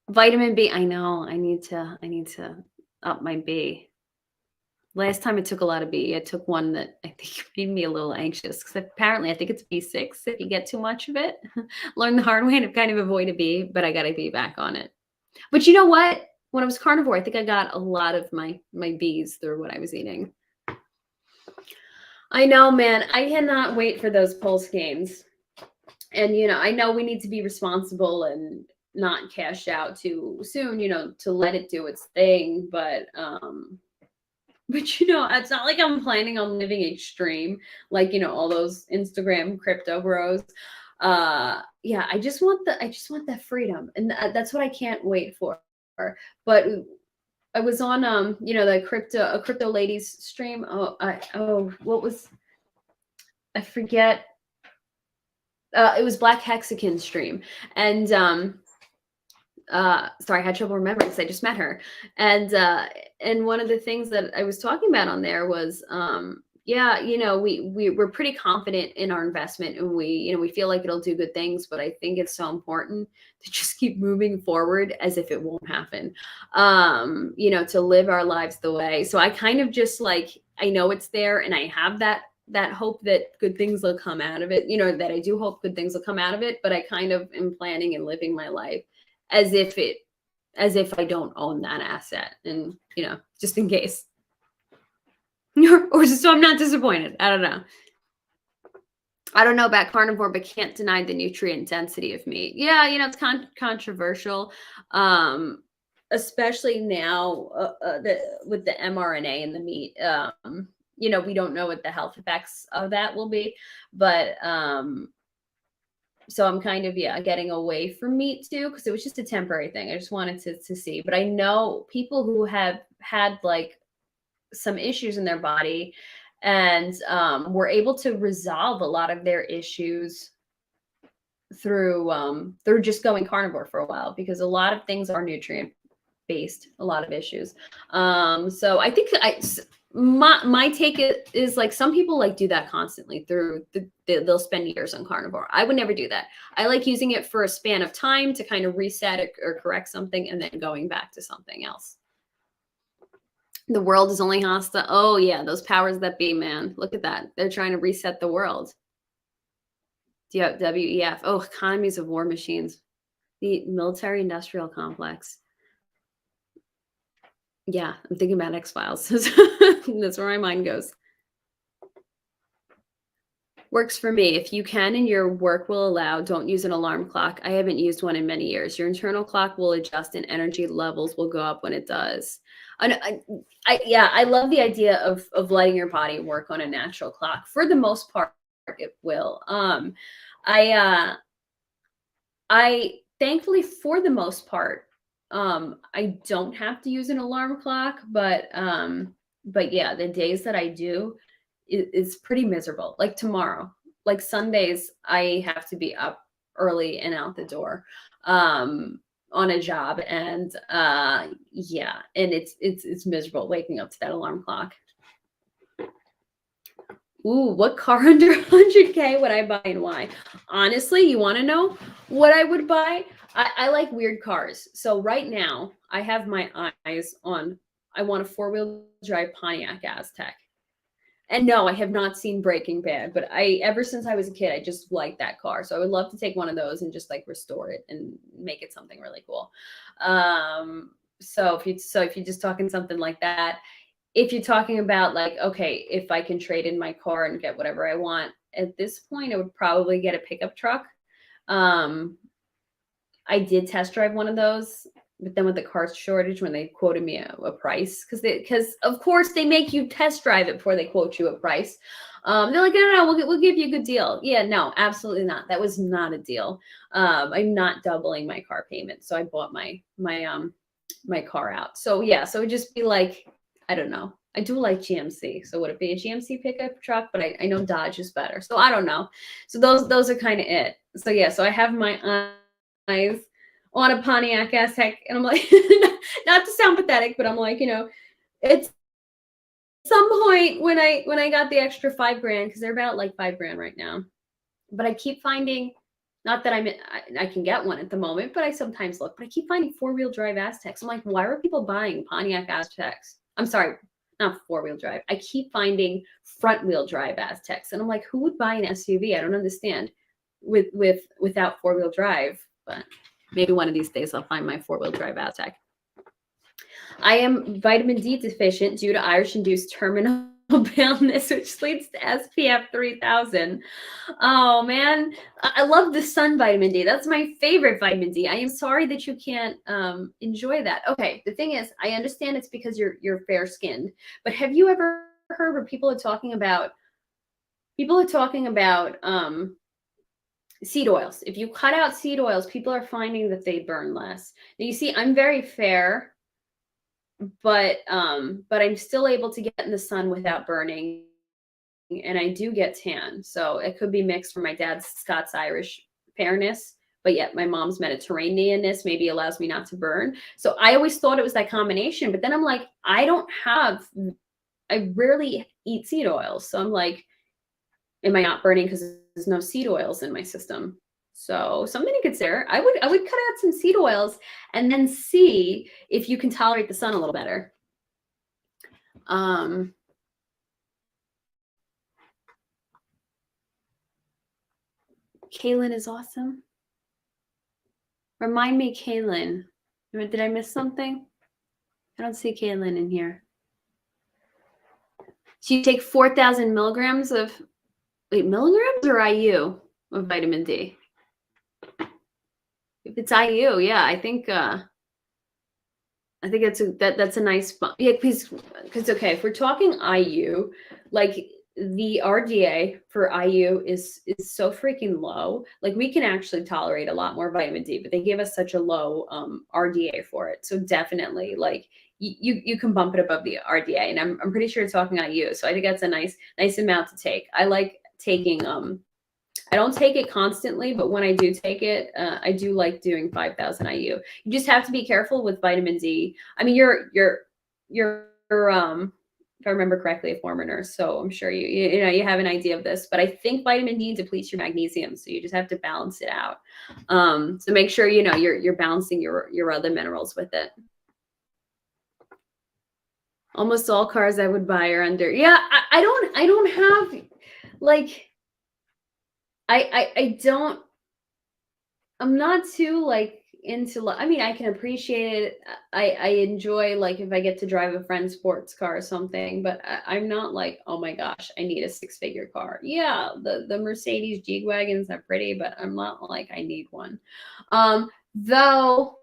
Speaker 1: Vitamin B, I know, I need to up my B. Last time I took a lot of B, I took one that I think made me a little anxious because apparently I think it's B6 if you get too much of it. Learned the hard way to kind of avoid a B, but I got a B back on it. But you know what? When I was carnivore, I think I got a lot of my Bs through what I was eating. I know, man. I cannot wait for those pulse games. And you know, I know we need to be responsible and not cash out too soon, you know, to let it do its thing. But you know, it's not like I'm planning on living extreme, like you know, all those Instagram crypto bros. Yeah, I just want that freedom, and that's what I can't wait for. But I was on you know, the crypto ladies stream. What was, I forget. It was Black Hexagon stream, and sorry, I had trouble remembering because I just met her. And one of the things that I was talking about on there was yeah, you know, we're pretty confident in our investment, and we, you know, we feel like it'll do good things, but I think it's so important to just keep moving forward as if it won't happen. You know, to live our lives the way. So I kind of just like, I know it's there, and I have that hope that good things will come out of it, you know, that I do hope good things will come out of it, but I kind of am planning and living my life as if I don't own that asset, and you know, just in case. Or just so I'm not disappointed. I don't know. I don't know about carnivore, but can't deny the nutrient density of meat. Yeah, you know, it's controversial, um, especially now with the mRNA in the meat. You know, we don't know what the health effects of that will be, but so I'm kind of, yeah, getting away from meat too, because it was just a temporary thing. I just wanted to see. But I know people who have had like some issues in their body, and were able to resolve a lot of their issues through just going carnivore for a while, because a lot of things are nutrient based, a lot of issues. So I think my take is like, some people like do that constantly through they'll spend years on carnivore. I would never do that. I like using it for a span of time to kind of reset it or correct something, and then going back to something else. The world is only hostile. Oh yeah, those powers that be, man. Look at that. They're trying to reset the world. WEF. Oh, economies of war machines. The military industrial complex. Yeah, I'm thinking about X-Files. That's where my mind goes. Works for me. If you can and your work will allow, don't use an alarm clock. I haven't used one in many years. Your internal clock will adjust and energy levels will go up when it does. Yeah, I love the idea of letting your body work on a natural clock. For the most part, it will. I thankfully, for the most part, I don't have to use an alarm clock, but yeah, the days that I do, it's pretty miserable. Like tomorrow, like Sundays, I have to be up early and out the door on a job, and yeah, and it's miserable waking up to that alarm clock. Ooh, what car under 100K would I buy and why? Honestly, you want to know what I would buy? I like weird cars. So right now, I have my eyes on, I want a four-wheel drive Pontiac Aztec. And no, I have not seen Breaking Bad, but ever since I was a kid, I just like that car. So I would love to take one of those and just like restore it and make it something really cool. So if you're just talking something like that, if you're talking about like, okay, if I can trade in my car and get whatever I want, at this point, I would probably get a pickup truck. Um, I did test drive one of those, but then with the car shortage, when they quoted me a price, because of course they make you test drive it before they quote you a price. They're like, no, we'll give you a good deal. Yeah, no, absolutely not. That was not a deal. I'm not doubling my car payment, so I bought my car out. So yeah, so it would just be like, I don't know. I do like GMC, so would it be a GMC pickup truck? But I know Dodge is better, so I don't know. So those are kind of it. So yeah, so I have my eyes on a Pontiac Aztec, and I'm like, not to sound pathetic, but I'm like, it's some point when I got the extra 5 grand, because they're about like 5 grand right now. But I keep finding, not that I can get one at the moment, but I sometimes look, but I keep finding four-wheel drive Aztecs. I'm like, why are people buying Pontiac Aztecs? I'm sorry, not four-wheel drive. I keep finding front-wheel drive Aztecs. And I'm like, who would buy an SUV? I don't understand without four-wheel drive, but maybe one of these days I'll find my four-wheel drive Aztec. I am vitamin D deficient due to Irish-induced terminal paleness, which leads to SPF 3000. Oh man, I love the sun vitamin D. That's my favorite vitamin D. I am sorry that you can't enjoy that. Okay, the thing is, I understand it's because you're fair skinned, but have you ever heard where people are talking about seed oils? If you cut out seed oils, people are finding that they burn less. Now you see, I'm very fair, but I'm still able to get in the sun without burning, and I do get tan. So it could be mixed from my dad's Scots Irish fairness, but yet my mom's Mediterraneanness maybe allows me not to burn. So I always thought it was that combination, but then I'm like, I rarely eat seed oils. So I'm like, am I not burning because there's no seed oils in my system? So something to consider. I would cut out some seed oils and then see if you can tolerate the sun a little better. Kaylin is awesome. Remind me, Kaylin. Did I miss something? I don't see Kaylin in here. So you take 4,000 milligrams of, milligrams or IU of vitamin D? If it's IU, yeah, I think that's a nice, yeah, because okay, if we're talking IU, like the RDA for IU is so freaking low. Like we can actually tolerate a lot more vitamin D, but they give us such a low RDA for it. So definitely, like you can bump it above the RDA, and I'm pretty sure it's talking IU. So I think that's a nice amount to take. I like taking I don't take it constantly, but when I do take it, I do like doing 5,000 IU. You just have to be careful with vitamin D. I mean, you're if I remember correctly, a former nurse, so I'm sure you have an idea of this. But I think vitamin D depletes your magnesium, so you just have to balance it out. So make sure you're balancing your other minerals with it. Almost all cars I would buy are under. Yeah, I don't have like. I'm not too like into, I mean, I can appreciate it. I enjoy like if I get to drive a friend's sports car or something, but I'm not like, oh my gosh, I need a 6-figure car. Yeah, the Mercedes G-Wagons are pretty, but I'm not like I need one. Though,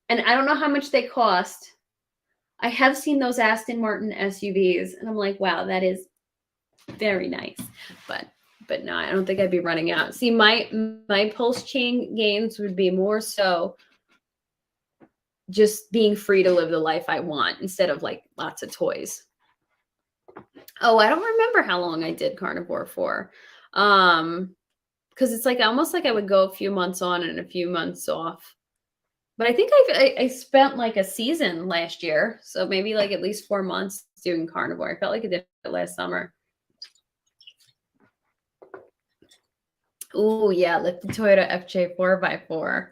Speaker 1: and I don't know how much they cost. I have seen those Aston Martin SUVs, and I'm like, wow, that is very nice. But no, I don't think I'd be running out. See, my pulse chain gains would be more so just being free to live the life I want instead of like lots of toys. Oh, I don't remember how long I did carnivore for. Because it's like almost like I would go a few months on and a few months off. But I think I spent like a season last year. So maybe like at least 4 months doing carnivore. I felt like I did it last summer. Oh yeah, like the Toyota FJ 4x4.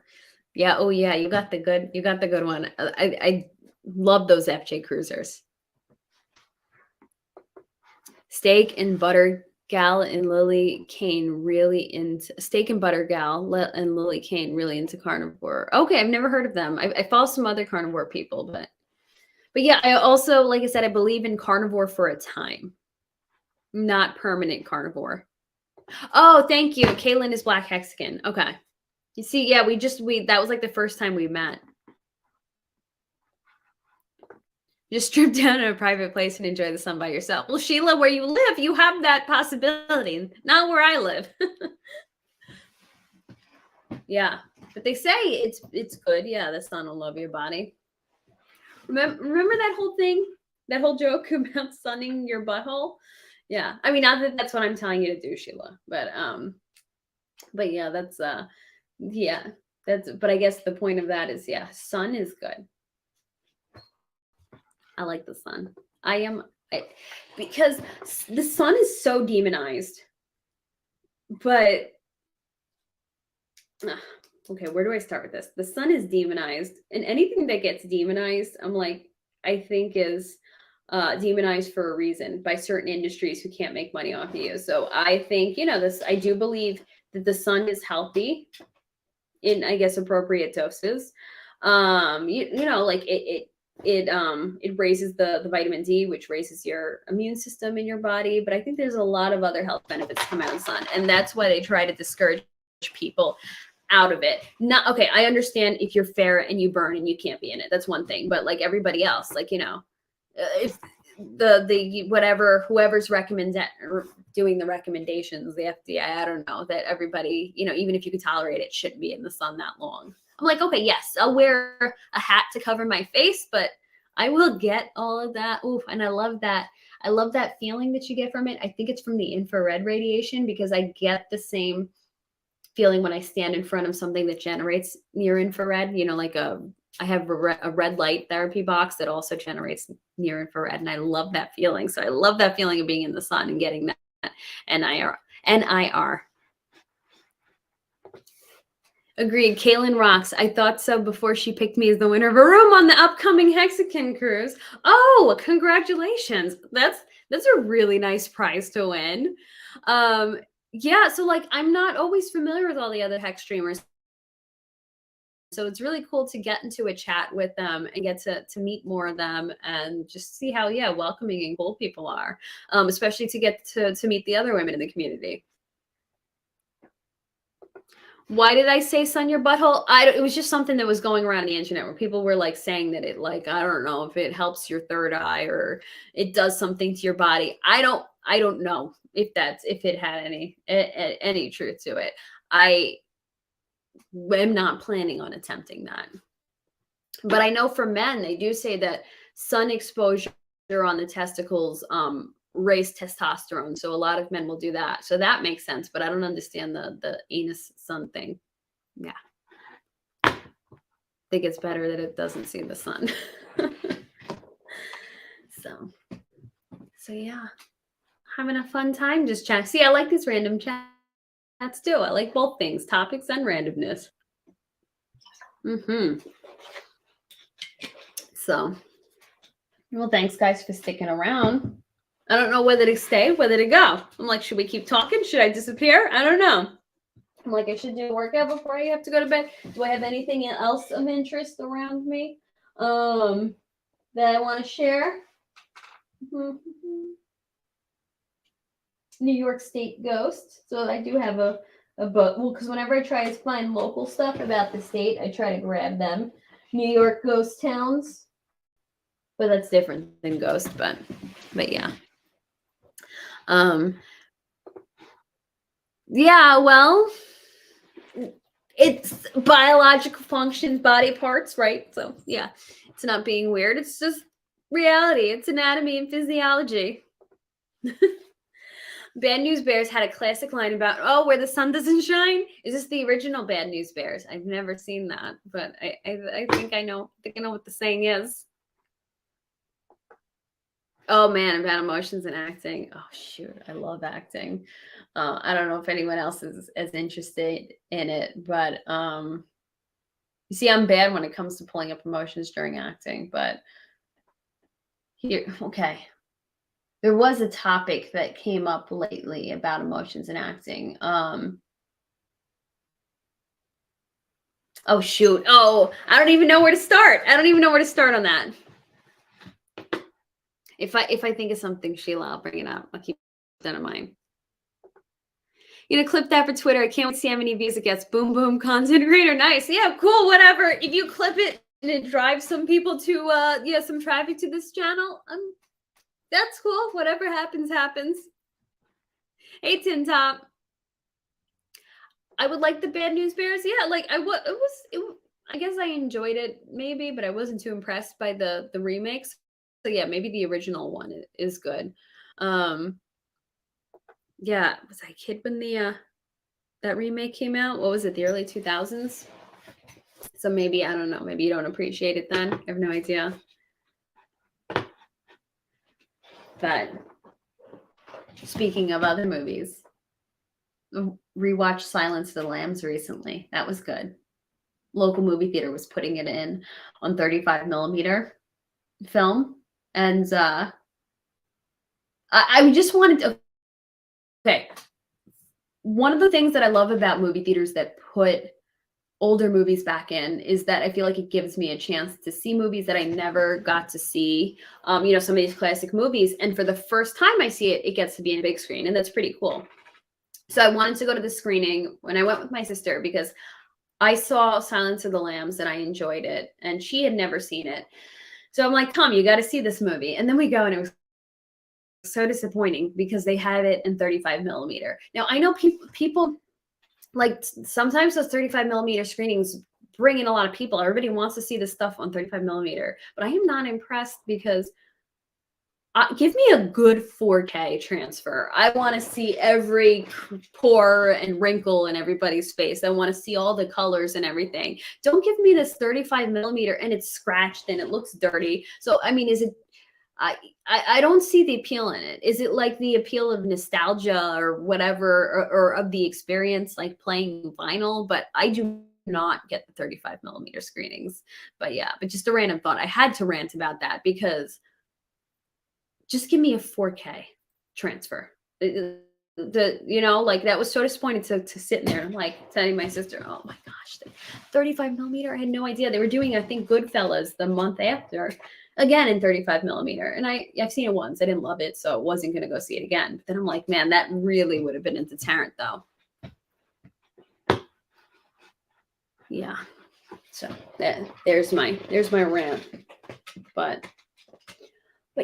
Speaker 1: Yeah. Oh yeah, you got the good one. I love those FJ Cruisers. Steak and butter gal and Lily Kane really into steak and butter gal and Lily Kane really into carnivore. Okay, I've never heard of them. I follow some other carnivore people, but yeah, I also, like I said, I believe in carnivore for a time, not permanent carnivore. Oh, thank you. Kaylin is Black Hexagon. Okay. You see, yeah, we that was like the first time we met. Just strip down in a private place and enjoy the sun by yourself. Well, Sheila, where you live, you have that possibility. Not where I live. Yeah, but they say it's good. Yeah, the sun will love your body. Remember that whole thing, that whole joke about sunning your butthole? Yeah, I mean, not that that's what I'm telling you to do, Sheila, but yeah, yeah, but I guess the point of that is, yeah, sun is good. I like the sun. Because the sun is so demonized, but okay, where do I start with this? The sun is demonized, and anything that gets demonized, I'm like, I think is demonized for a reason by certain industries who can't make money off of you. So I think, I do believe that the sun is healthy in, I guess, appropriate doses. Like it raises the vitamin D, which raises your immune system in your body. But I think there's a lot of other health benefits come out of the sun, and that's why they try to discourage people out of it. Not okay. I understand if you're fair and you burn and you can't be in it. That's one thing. But like everybody else, like if the whatever whoever's doing the recommendations, the FDA, I don't know, that everybody, even if you could tolerate it, shouldn't be in the sun that long. I'm like, okay, yes, I'll wear a hat to cover my face, but I will get all of that. Ooh, and I love that. I love that feeling that you get from it. I think it's from the infrared radiation, because I get the same feeling when I stand in front of something that generates near infrared, I have a red light therapy box that also generates near infrared, and I love that feeling. So I love that feeling of being in the sun and getting that NIR. Agreed. Kaylin rocks. I thought so before she picked me as the winner of a room on the upcoming Hexagon cruise. Oh, congratulations. That's a really nice prize to win. Yeah, so like I'm not always familiar with all the other Hex streamers. So it's really cool to get into a chat with them and get to meet more of them and just see how, welcoming and cool people are, especially to get to meet the other women in the community. Why did I say sun your butthole? It was just something that was going around the internet where people were like saying that it, like, I don't know if it helps your third eye or it does something to your body. I don't know if it had any truth to it. I am not planning on attempting that. But I know for men, they do say that sun exposure on the testicles raise testosterone. So a lot of men will do that. So that makes sense. But I don't understand the anus sun thing. Yeah. I think it's better that it doesn't see the sun. So yeah. Having a fun time just chatting. See, I like these random chats too. I like both things, topics and randomness. So, well, thanks guys for sticking around. I don't know whether to stay, whether to go. I'm like, should we keep talking? Should I disappear? I don't know. I'm like, I should do a workout before I have to go to bed. Do I have anything else of interest around me that I want to share? New York State Ghost. So I do have a book. Well, because whenever I try to find local stuff about the state, I try to grab them. New York ghost towns. But that's different than ghost, but yeah. Yeah, well, it's biological functions, body parts, right? So yeah, it's not being weird. It's just reality. It's anatomy and physiology. Bad News Bears had a classic line about, where the sun doesn't shine. Is this the original Bad News Bears? I've never seen that, but I think I know. I think I know what the saying is. Oh man, about emotions and acting. Oh shoot, I love acting. I don't know if anyone else is as interested in it, but you see, I'm bad when it comes to pulling up emotions during acting. But here, okay, there was a topic that came up lately about emotions and acting. Oh shoot. Oh, I don't even know where to start. I don't even know where to start on that. If I think of something, Sheila, I'll bring it up. I'll keep that in mind. You know, clip that for Twitter. I can't wait to see how many views it gets. Boom, boom, content creator. Nice. Yeah, cool, whatever. If you clip it and it drives some people to yeah, some traffic to this channel, that's cool. Whatever happens, happens. Hey, Tin Top. I would like the Bad News Bears. Yeah, like I guess I enjoyed it maybe, but I wasn't too impressed by the remakes. So yeah, maybe the original one is good. Yeah, was I a kid when the that remake came out? What was it? The early 2000s? So maybe I don't know, maybe you don't appreciate it then. I have no idea. But speaking of other movies, rewatched Silence of the Lambs recently. That was good. Local movie theater was putting it in on 35 millimeter film. And I just wanted to, okay. One of the things that I love about movie theaters that put older movies back in is that I feel like it gives me a chance to see movies that I never got to see. You know, some of these classic movies. And for the first time I see it, it gets to be in a big screen. And that's pretty cool. So I wanted to go to the screening when I went with my sister because I saw Silence of the Lambs and I enjoyed it. And she had never seen it. So I'm like, Tom, you got to see this movie. And then we go and it was so disappointing because they had it in 35 millimeter. Now I know people like sometimes those 35 millimeter screenings bring in a lot of people. Everybody wants to see this stuff on 35 millimeter, but I am not impressed because give me a good 4K transfer. I want to see every pore and wrinkle in everybody's face. I want to see all the colors and everything. Don't give me this 35 millimeter and it's scratched and it looks dirty. So, I mean, is it, I don't see the appeal in it. Is it like the appeal of nostalgia or whatever, or of the experience, like playing vinyl? But I do not get the 35 millimeter screenings. But yeah, but just a random thought. I had to rant about that because just give me a 4K transfer. You know, like that was so disappointing to sit in there, like telling my sister, oh my gosh, 35 millimeter. I had no idea. They were doing, I think, Goodfellas the month after, again in 35 millimeter. And I've seen it once. I didn't love it, so I wasn't going to go see it again. But then I'm like, man, that really would have been a deterrent though. Yeah. So there's my rant. But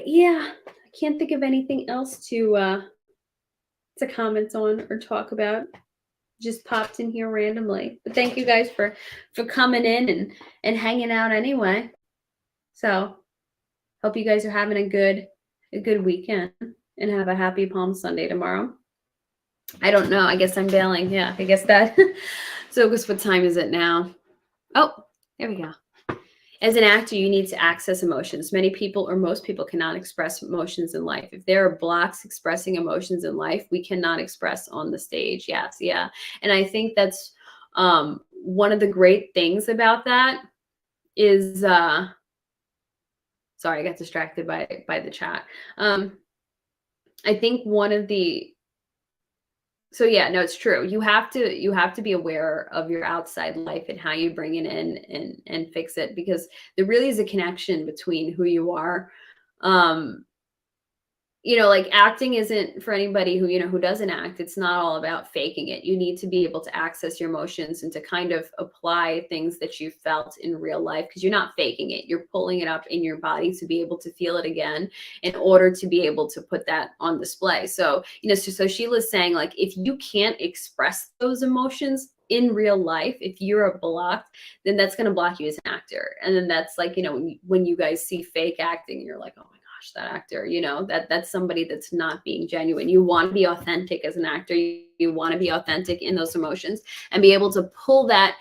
Speaker 1: yeah, I can't think of anything else to comment on or talk about. Just popped in here randomly. But thank you guys for coming in and hanging out anyway. So hope you guys are having a good weekend and have a happy Palm Sunday tomorrow. I don't know. I guess I'm bailing. Yeah, I guess that. So guess what time is it now? Oh, there we go. As an actor, you need to access emotions. Many people or most people cannot express emotions in life. If there are blocks expressing emotions in life, we cannot express on the stage. Yes, yeah. And I think that's one of the great things about that is sorry, I got distracted by the chat. I think one of the So yeah, no, it's true. You have to be aware of your outside life and how you bring it in and fix it, because there really is a connection between who you are. You know, like acting isn't for anybody who, you know, who doesn't act. It's not all about faking it. You need to be able to access your emotions and to kind of apply things that you felt in real life, because you're not faking it. You're pulling it up in your body to be able to feel it again in order to be able to put that on display. So, you know, so Sheila's saying, like, if you can't express those emotions in real life, if you're blocked, then that's going to block you as an actor. And then that's like, you know, when you guys see fake acting, you're like, oh my gosh, that actor, you know, that's somebody that's not being genuine. You want to be authentic as an actor. You want to be authentic in those emotions and be able to pull that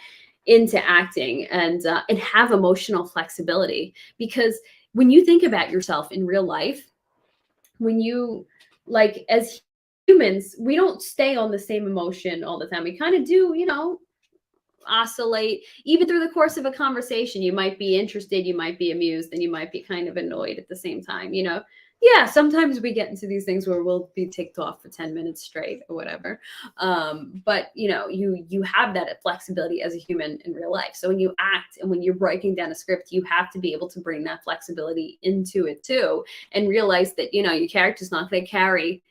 Speaker 1: into acting and have emotional flexibility. Because when you think about yourself in real life, when you, like, as humans, we don't stay on the same emotion all the time. We kind of do, oscillate even through the course of a conversation. You might be interested, you might be amused, and you might be kind of annoyed at the same time. Yeah, sometimes we get into these things where we'll be ticked off for 10 minutes straight or whatever. But you have that flexibility as a human in real life. So when you act and when you're breaking down a script, you have to be able to bring that flexibility into it too, and realize that your character's not going to carry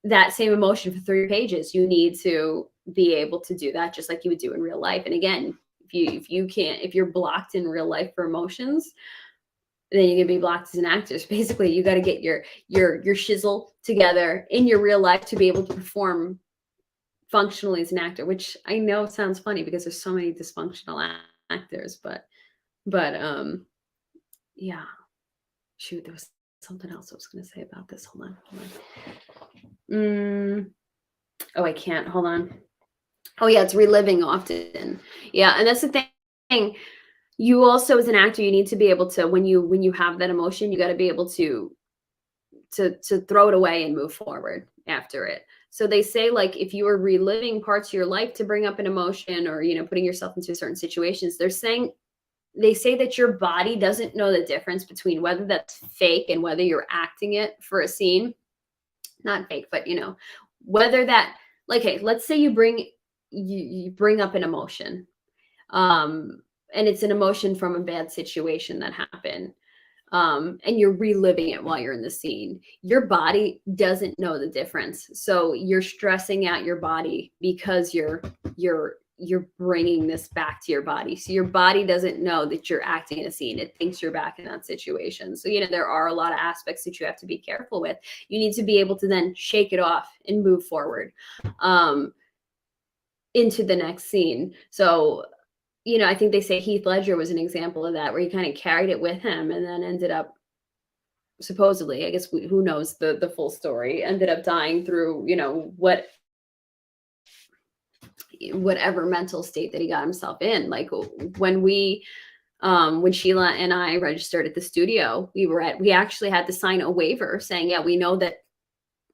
Speaker 1: that same emotion for 3 pages. You need to be able to do that just like you would do in real life. And again, if you're blocked in real life for emotions, then you're gonna be blocked as an actor. So basically, you got to get your shizzle together in your real life to be able to perform functionally as an actor. Which I know sounds funny because there's so many dysfunctional actors, but yeah. Shoot, there was something else I was going to say about this. Hold on. Oh, I can't. Hold on. Oh, yeah, it's reliving often. Yeah, and that's the thing. You also, as an actor, you need to be able to, when you have that emotion, you got to be able to throw it away and move forward after it. So they say, like, if you are reliving parts of your life to bring up an emotion, or putting yourself into certain situations, they say that your body doesn't know the difference between whether that's fake and whether you're acting it for a scene. Not fake, but whether that, like, hey, let's say you bring up an emotion, and it's an emotion from a bad situation that happened, and you're reliving it while you're in the scene. Your body doesn't know the difference, so you're stressing out your body because you're bringing this back to your body. So your body doesn't know that you're acting in a scene. It thinks you're back in that situation. So there are a lot of aspects that you have to be careful with. You need to be able to then shake it off and move forward into the next scene. So I think they say Heath Ledger was an example of that, where he kind of carried it with him and then ended up, supposedly, I guess who knows the full story, ended up dying through, whatever mental state that he got himself in. Like when Sheila and I registered at the studio, we actually had to sign a waiver saying, yeah, we know that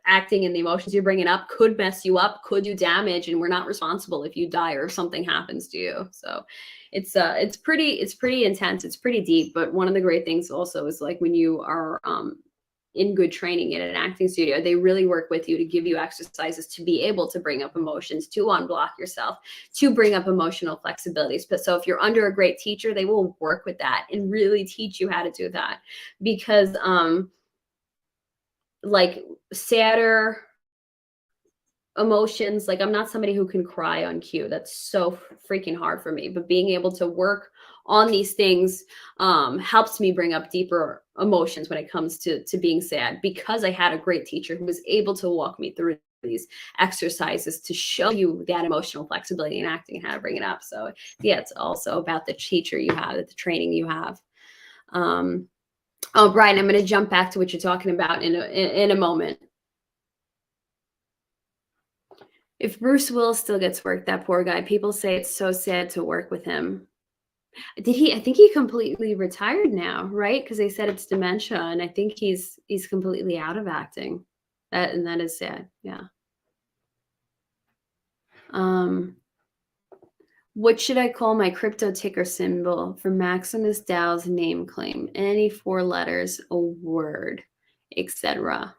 Speaker 1: acting and the emotions you're bringing up could mess you up, could do damage, and we're not responsible if you die or if something happens to you. So it's pretty intense. It's pretty deep. But one of the great things also is, like, when you are in good training in an acting studio, they really work with you to give you exercises to be able to bring up emotions, to unblock yourself, to bring up emotional flexibilities. But so if you're under a great teacher, they will work with that and really teach you how to do that. Because like, sadder emotions, like, I'm not somebody who can cry on cue. That's so freaking hard for me. But being able to work on these things helps me bring up deeper emotions when it comes to being sad, because I had a great teacher who was able to walk me through these exercises to show you that emotional flexibility in acting and how to bring it up. So yeah, it's also about the teacher you have, the training you have. Oh, Brian, I'm going to jump back to what you're talking about in a moment. If Bruce Willis still gets work, that poor guy, people say it's so sad to work with him. I think he completely retired now, right? Because they said it's dementia, and I think he's completely out of acting. That is sad. Yeah. What should I call my crypto ticker symbol for Maximus Dow's name claim? Any 4 letters, a word, etc.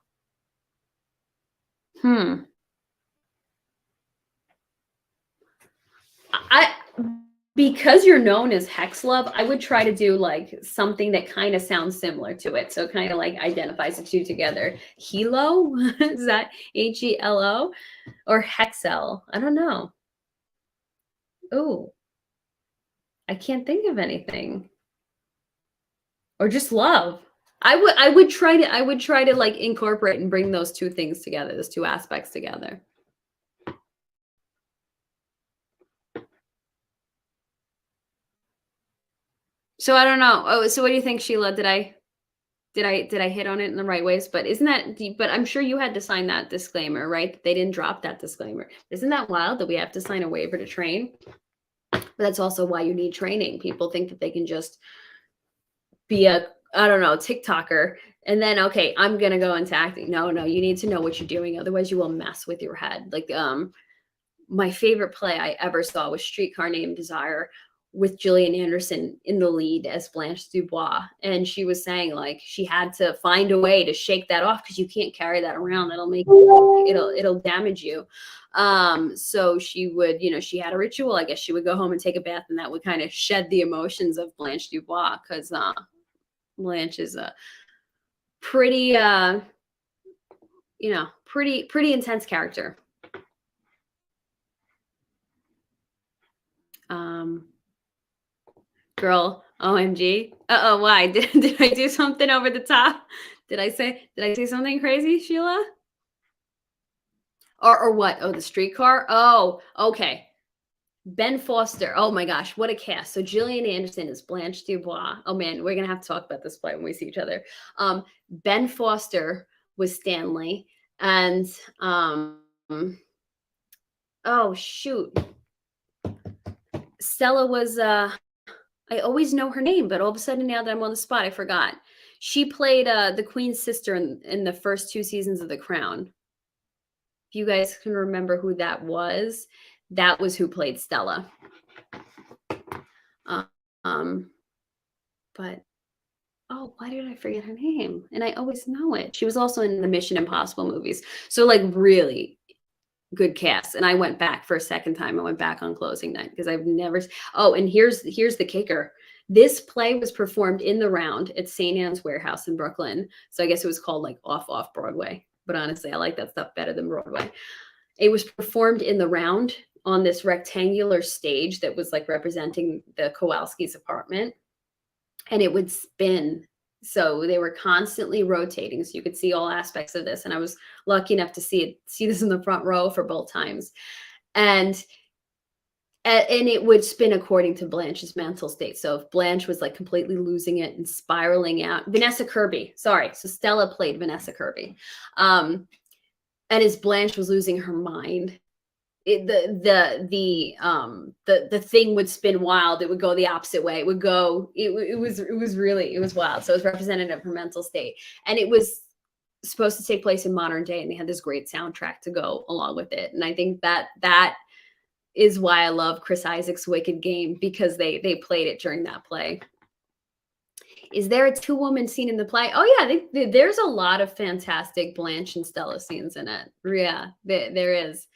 Speaker 1: Because you're known as Hexlove, I would try to do, like, something that kind of sounds similar to it. So kind of like identifies the two together. Helo? Is that Helo? Or Hexel? I don't know. Oh, I can't think of anything. Or just love. I would try to like incorporate and bring those two things together, those two aspects together. So I don't know. Oh, so what do you think, Sheila? Did I hit on it in the right ways? But isn't that deep? But I'm sure you had to sign that disclaimer, right? They didn't drop that disclaimer. Isn't that wild that we have to sign a waiver to train? But that's also why you need training. People think that they can just be a, I don't know, TikToker And then, okay, I'm gonna go into acting. No, you need to know what you're doing, otherwise you will mess with your head. Like, my favorite play I ever saw was Streetcar Named Desire with Gillian Anderson in the lead as Blanche Dubois. And she was saying like she had to find a way to shake that off because you can't carry that around. That'll make it'll damage you. So she would, she had a ritual. I guess she would go home and take a bath, and that would kind of shed the emotions of Blanche Dubois, because Blanche is a pretty pretty intense character. Girl, OMG. Uh-oh, why? Did I do something over the top? Did I say something crazy, Sheila? Or what? Oh, the streetcar? Oh, okay. Ben Foster. Oh my gosh, what a cast. So Gillian Anderson is Blanche Dubois. Oh man, we're gonna have to talk about this play when we see each other. Ben Foster was Stanley, and oh shoot. Stella was I always know her name, but all of a sudden now that I'm on the spot, I forgot. She played the Queen's sister in the first 2 seasons of The Crown. If you guys can remember who that was who played Stella. But oh, why did I forget her name? And I always know it. She was also in the Mission Impossible movies. So like really good cast. And I went back for a second time. I went back on closing night because I've never. Oh, and here's the kicker. This play was performed in the Round at St. Anne's Warehouse in Brooklyn. So I guess it was called like off Broadway. But honestly, I like that stuff better than Broadway. It was performed in the Round on this rectangular stage that was like representing the Kowalski's apartment, and it would spin. So they were constantly rotating, so you could see all aspects of this. And I was lucky enough to see this in the front row for both times. And it would spin according to Blanche's mental state. So if Blanche was like completely losing it and spiraling out, Vanessa Kirby, sorry. So Stella played Vanessa Kirby. And as Blanche was losing her mind, the thing would spin wild. It would go the opposite way. It would go. It was wild. So it was representative of her mental state, and it was supposed to take place in modern day. And they had this great soundtrack to go along with it. And I think that is why I love Chris Isaak's Wicked Game, because they played it during that play. Is there a 2-woman scene in the play? Oh yeah, there's a lot of fantastic Blanche and Stella scenes in it. Yeah, there is.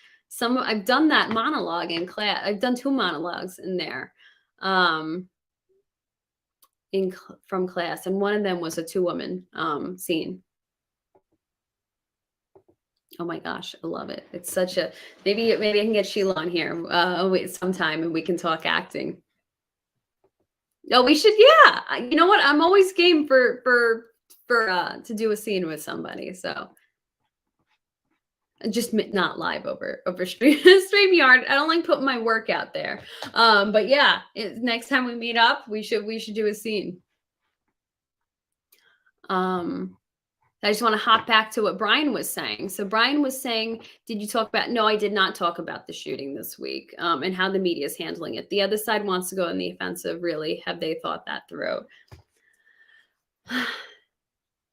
Speaker 1: I've done that monologue in class. I've done 2 monologues in there, from class, and one of them was a 2-woman scene. Oh my gosh, I love it. It's such a maybe I can get Sheila on here sometime and we can talk acting. No, we should. Yeah, you know what? I'm always game for to do a scene with somebody. So just not live over StreamYard. I don't like putting my work out there. But yeah, next time we meet up, we should do a scene. I just want to hop back to what Brian was saying. So Brian was saying, did you talk about? No, I did not talk about the shooting this week, and how the media is handling it. The other side wants to go in the offensive. Really, have they thought that through?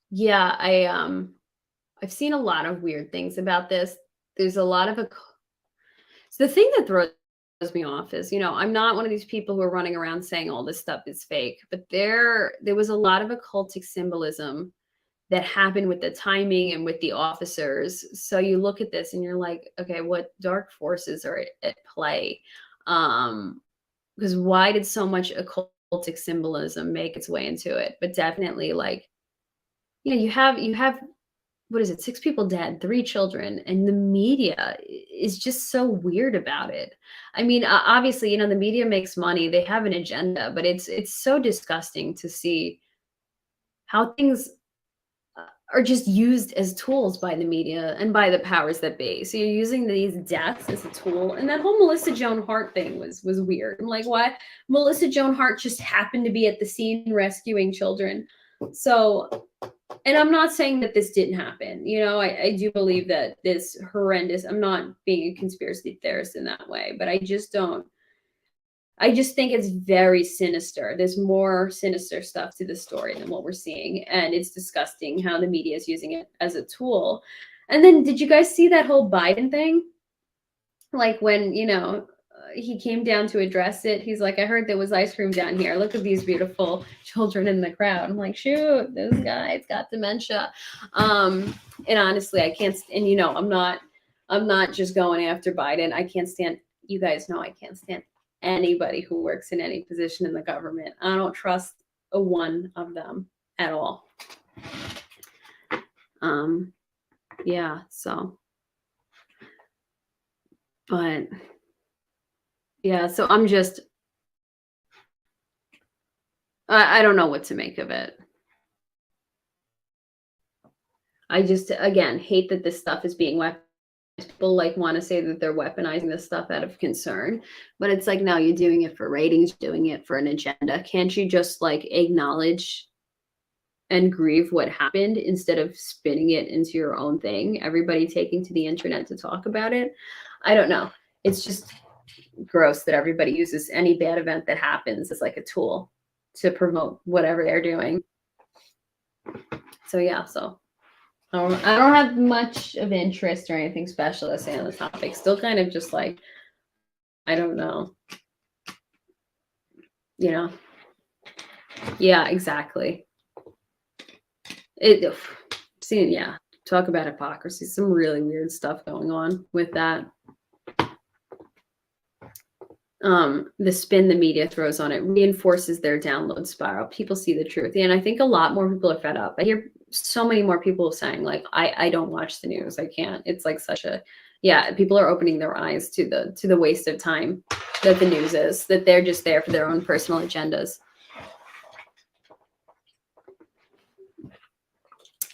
Speaker 1: Yeah, I've seen a lot of weird things about this. There's a lot of so the thing that throws me off is, I'm not one of these people who are running around saying all this stuff is fake, but there was a lot of occultic symbolism that happened with the timing and with the officers. So you look at this and you're like, okay, what dark forces are at play? Because why did so much occultic symbolism make its way into it? But definitely, like, you have what is it? 6 people dead, 3 children, and the media is just so weird about it. I mean, obviously, the media makes money; they have an agenda, but it's so disgusting to see how things are just used as tools by the media and by the powers that be. So you're using these deaths as a tool. And that whole Melissa Joan Hart thing was weird. I'm like, why? Melissa Joan Hart just happened to be at the scene rescuing children. So, and I'm not saying that this didn't happen. I do believe that this horrendous, I'm not being a conspiracy theorist in that way, but I just don't. I just think it's very sinister. There's more sinister stuff to the story than what we're seeing. And it's disgusting how the media is using it as a tool. And then did you guys see that whole Biden thing? Like when, he came down to address it, he's like, I heard there was ice cream down here. Look at these beautiful children in the crowd. I'm like, shoot, this guy's got dementia. And honestly, I can't, and I'm not just going after Biden. I can't stand, you guys know I can't stand anybody who works in any position in the government. I don't trust a one of them at all. Yeah, so, but yeah, so I'm just, I don't know what to make of it. I just, again, hate that this stuff is being weaponized. People want to say that they're weaponizing this stuff out of concern, but it's like, no, you're doing it for ratings, doing it for an agenda. Can't you just acknowledge and grieve what happened instead of spinning it into your own thing? Everybody taking to the internet to talk about it. I don't know. It's just gross that everybody uses any bad event that happens as a tool to promote whatever they're doing. So yeah, so I don't have much of interest or anything special to say on the topic. Still kind of just I don't know. Yeah, exactly. Yeah, talk about hypocrisy. Some really weird stuff going on with that. The spin the media throws on it reinforces their download spiral. People see the truth. And I think a lot more people are fed up. I hear so many more people saying I don't watch the news. I can't. It's such a, people are opening their eyes to the waste of time that the news is, that they're just there for their own personal agendas.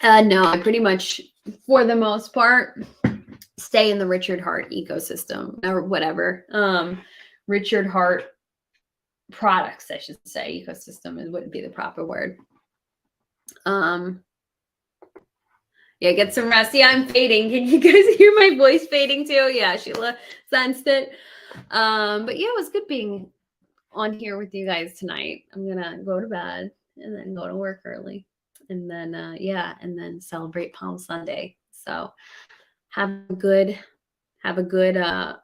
Speaker 1: No, I pretty much, for the most part, stay in the Richard Hart ecosystem or whatever. Richard Hart products, I should say. Ecosystem wouldn't be the proper word. Yeah, get some rest. Yeah, I'm fading. Can you guys hear my voice fading too? Yeah, Sheila sensed it. But yeah, it was good being on here with you guys tonight. I'm gonna go to bed and then go to work early, and then and then celebrate Palm Sunday. So have a good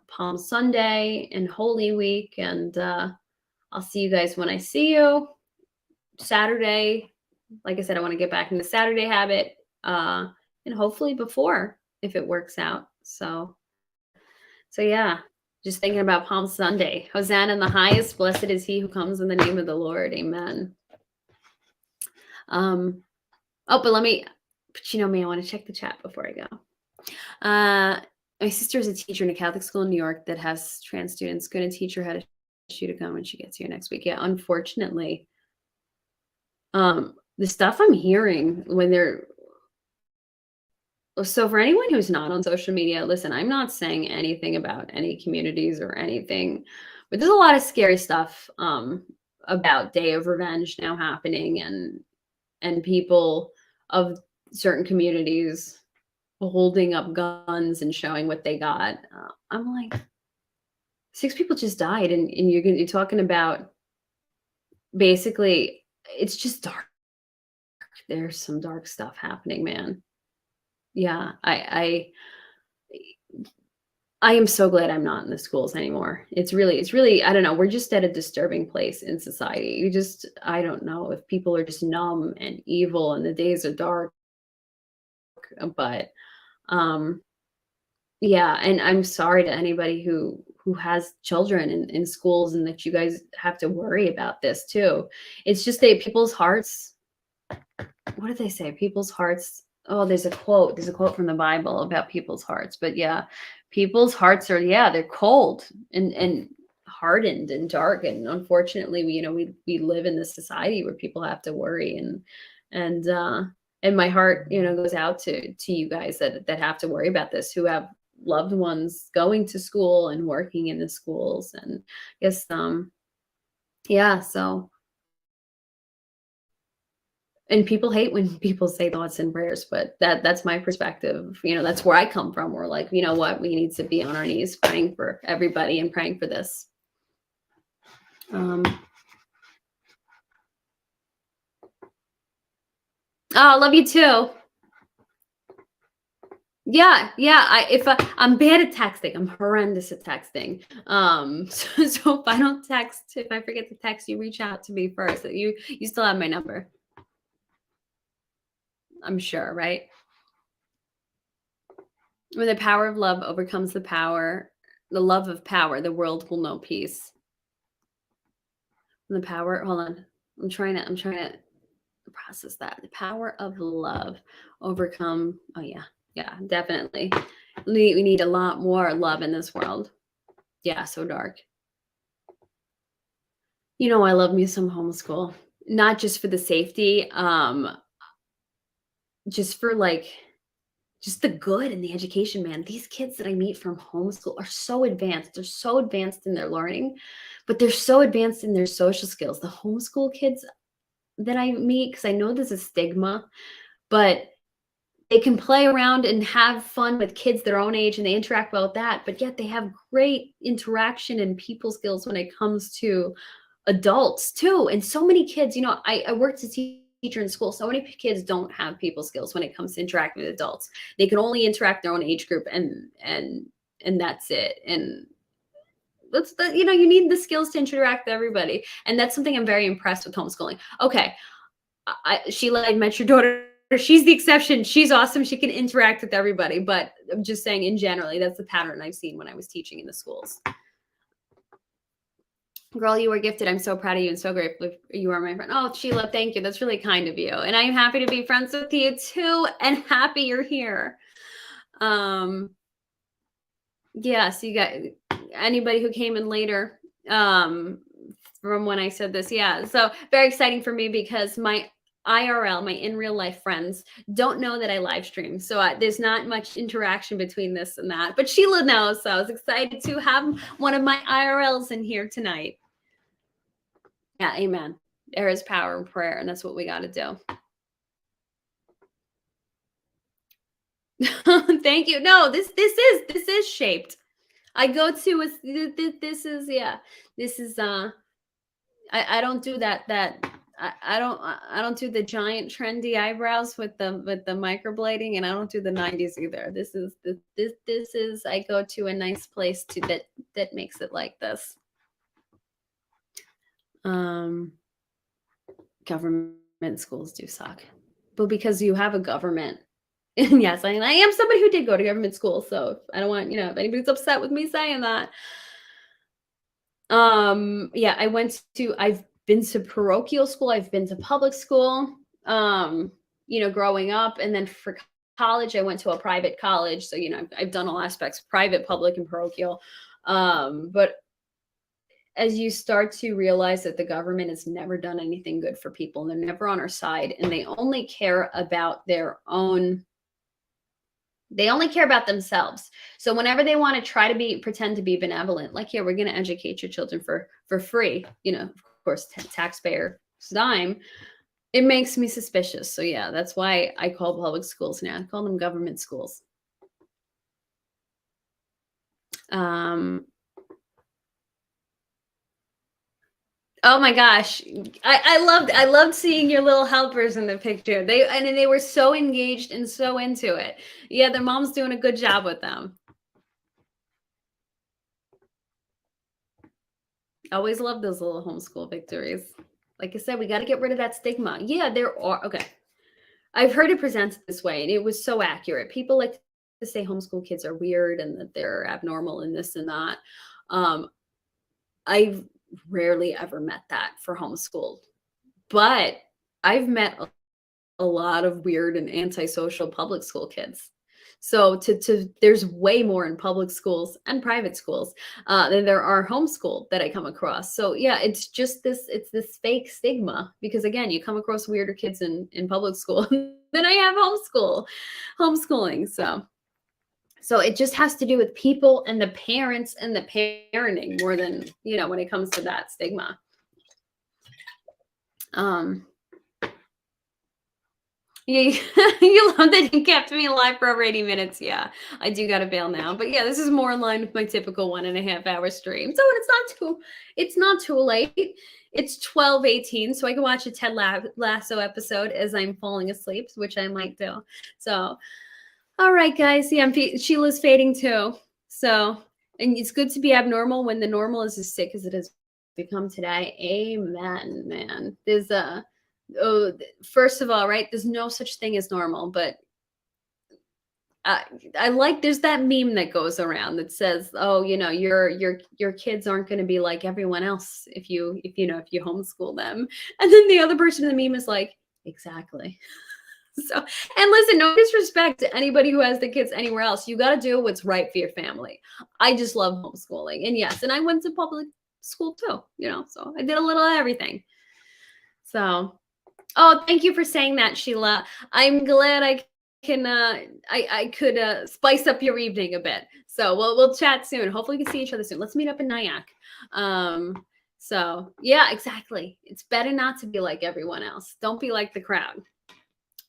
Speaker 1: Palm Sunday and Holy Week, and I'll see you guys when I see you Saturday. Like I said, I want to get back in the Saturday habit, and hopefully before, if it works out. So yeah, just thinking about Palm Sunday. Hosanna in the highest, blessed is he who comes in the name of the Lord. Amen. But you know me, I want to check the chat before I go. My sister is a teacher in a Catholic school in New York that has trans students. Going to teach her how to shoot a gun when she gets here next week. Yeah, unfortunately, the stuff I'm hearing when they're, so for anyone who's not on social media, listen, I'm not saying anything about any communities or anything, but there's a lot of scary stuff about Day of Revenge now happening, and people of certain communities holding up guns and showing what they got. I'm like, 6 people just died, and you're talking about, basically, it's just dark. There's some dark stuff happening, man. Yeah, I am so glad I'm not in the schools anymore. It's really, I don't know. We're just at a disturbing place in society. I don't know if people are just numb and evil and the days are dark, but yeah, and I'm sorry to anybody who has children in schools, and that you guys have to worry about this too. It's just that people's hearts, what did they say? People's hearts. Oh, there's a quote from the Bible about people's hearts. But yeah, people's hearts are, they're cold and hardened and dark. And unfortunately, we live in this society where people have to worry, and my heart, goes out to you guys that have to worry about this, who have loved ones going to school and working in the schools. And I guess, so. And people hate when people say thoughts and prayers, but that's my perspective. That's where I come from. We're like, you know what? We need to be on our knees praying for everybody and praying for this. Oh, love you too. Yeah, yeah. I'm bad at texting. I'm horrendous at texting. So if I don't text, if I forget to text you, reach out to me first. You still have my number, I'm sure, right? When the power of love overcomes the love of power, the world will know peace. When the power, hold on. I'm trying to process that. The power of love overcome. Oh yeah, yeah, definitely. We need a lot more love in this world. Yeah, so dark. I love me some homeschool, not just for the safety, just for like just the good and the education, man. These kids that I meet from homeschool are so advanced. They're so advanced in their learning, but they're so advanced in their social skills. The homeschool kids that I meet, because I know there's a stigma, but they can play around and have fun with kids their own age and they interact well with that, but yet they have great interaction and people skills when it comes to adults too. And so many kids, I worked as a teacher in school. So many kids don't have people skills when it comes to interacting with adults. They can only interact their own age group and that's it. And you need the skills to interact with everybody. And that's something I'm very impressed with homeschooling. Okay. Sheila, I met your daughter. She's the exception. She's awesome. She can interact with everybody. But I'm just saying, in generally, that's the pattern I've seen when I was teaching in the schools. Girl, you were gifted. I'm so proud of you and so grateful you are my friend. Oh, Sheila, thank you. That's really kind of you. And I'm happy to be friends with you too, and happy you're here. Yeah, so you got anybody who came in later from when I said this. Yeah, so very exciting for me because my IRL, my in real life friends, don't know that I live stream. So there's not much interaction between this and that. But Sheila knows. So I was excited to have one of my IRLs in here tonight. Yeah, amen. There is power in prayer, and that's what we got to do. Thank you. No, this is shaped. I go to this is yeah. This is I don't do that I don't do the giant trendy eyebrows with the microblading, and I don't do the 90s either. This is I go to a nice place that makes it like this. Government schools do suck. But because you have a government. Yes, I am somebody who did go to government school, so I don't want, if anybody's upset with me saying that. Yeah, I've been to parochial school, I've been to public school, growing up, and then for college, I went to a private college. So, I've done all aspects, private, public, and parochial. But as you start to realize that the government has never done anything good for people, they're never on our side, and they only care about themselves. So whenever they want to try to pretend to be benevolent, like, here, we're going to educate your children for free, of course, taxpayer dime, it makes me suspicious. So yeah, that's why I call public schools now. I call them government schools. Oh my gosh. I loved seeing your little helpers in the picture. They were so engaged and so into it. Yeah, their mom's doing a good job with them. Always love those little homeschool victories. Like I said, we got to get rid of that stigma. Yeah, there are. Okay. I've heard it presented this way, and it was so accurate. People like to say homeschool kids are weird and that they're abnormal and this and that. I've rarely ever met that for homeschool, but I've met a lot of weird and antisocial public school kids. So there's way more in public schools and private schools than there are homeschool that I come across. So yeah, it's this fake stigma, because again, you come across weirder kids in public school than I have homeschooling. So it just has to do with people and the parents and the parenting more than, when it comes to that stigma. You, you love that you kept me alive for over 80 minutes. Yeah, I do got to bail now. But yeah, this is more in line with my typical 1.5 hour stream. So it's not too late. It's 12:18, so I can watch a Lasso episode as I'm falling asleep, which I might do. So, all right, guys. Yeah, Sheila's fading too. So, and it's good to be abnormal when the normal is as sick as it has become today. Amen, man. Oh, first of all, right? There's no such thing as normal, but uh, I like there's that meme that goes around that says, "Oh, your kids aren't going to be like everyone else if you homeschool them." And then the other person in the meme is like, "Exactly." So, and listen, no disrespect to anybody who has the kids anywhere else. You got to do what's right for your family. I just love homeschooling, and yes, and I went to public school too. So I did a little of everything. So. Oh, thank you for saying that, Sheila. I'm glad I could spice up your evening a bit. So we'll chat soon. Hopefully we can see each other soon. Let's meet up in Nyack. So yeah, exactly. It's better not to be like everyone else. Don't be like the crowd.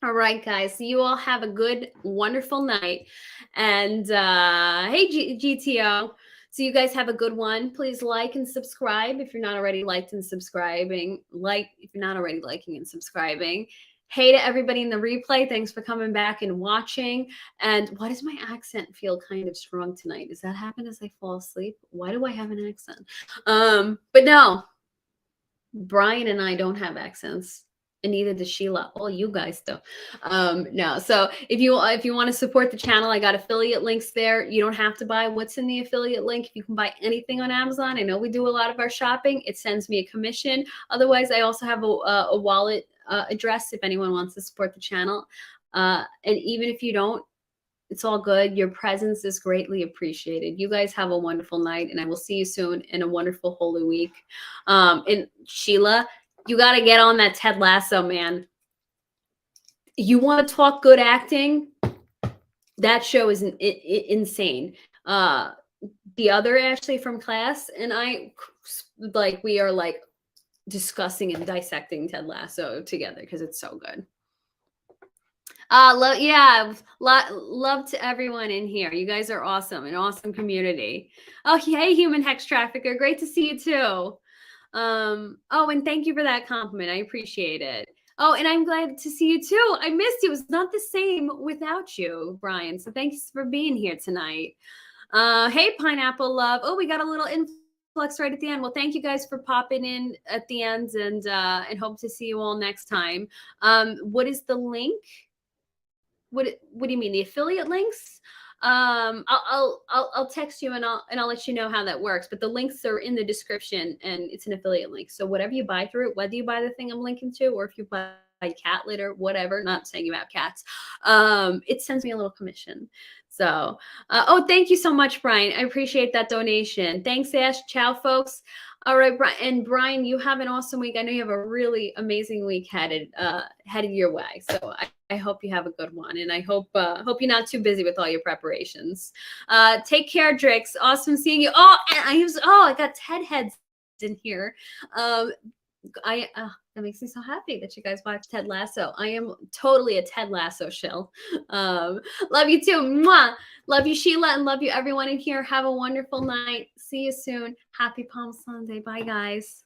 Speaker 1: All right, guys. So you all have a good, wonderful night. And hey, GTO. So you guys have a good one. Please like and subscribe if you're not already liked and subscribing. Like if you're not already liking and subscribing. Hey to everybody in the replay. Thanks for coming back and watching. And why does my accent feel kind of strong tonight? Does that happen as I fall asleep? Why do I have an accent? But no, Brian and I don't have accents. And neither does Sheila. Well, you guys do. No. So if you want to support the channel, I got affiliate links there. You don't have to buy what's in the affiliate link. If you can buy anything on Amazon, I know we do a lot of our shopping. It sends me a commission. Otherwise, I also have a wallet address if anyone wants to support the channel. And even if you don't, it's all good. Your presence is greatly appreciated. You guys have a wonderful night, and I will see you soon in a wonderful Holy Week. And Sheila, you got to get on that Ted Lasso, man. You want to talk good acting? That show is insane. The other Ashley from class and I, we are like discussing and dissecting Ted Lasso together because it's so good. Love to everyone in here. You guys are awesome, an awesome community. Oh, hey, human hex trafficker. Great to see you too. Oh, and thank you for that compliment. I appreciate it. Oh, and I'm glad to see you too. I missed you. It was not the same without you, Brian. So thanks for being here tonight. Hey, Pineapple Love. Oh, we got a little influx right at the end. Well, thank you guys for popping in at the end, and hope to see you all next time. What is the link? What do you mean, the affiliate links? I'll text you and I'll let you know how that works. But the links are in the description, and it's an affiliate link. So whatever you buy through it, whether you buy the thing I'm linking to, or if you buy cat litter, whatever, not saying about cats, it sends me a little commission. So, oh, thank you so much, Brian. I appreciate that donation. Thanks, Ash. Ciao, folks. All right, Brian. And Brian, you have an awesome week. I know you have a really amazing week headed your way. So I hope you have a good one, and I hope you're not too busy with all your preparations. Take care, Drix. Awesome seeing you. Oh, and I got Ted heads in here. That makes me so happy that you guys watch Ted Lasso. I am totally a Ted Lasso shill. Love you too. Mwah. Love you, Sheila, and love you everyone in here. Have a wonderful night. See you soon. Happy Palm Sunday. Bye, guys.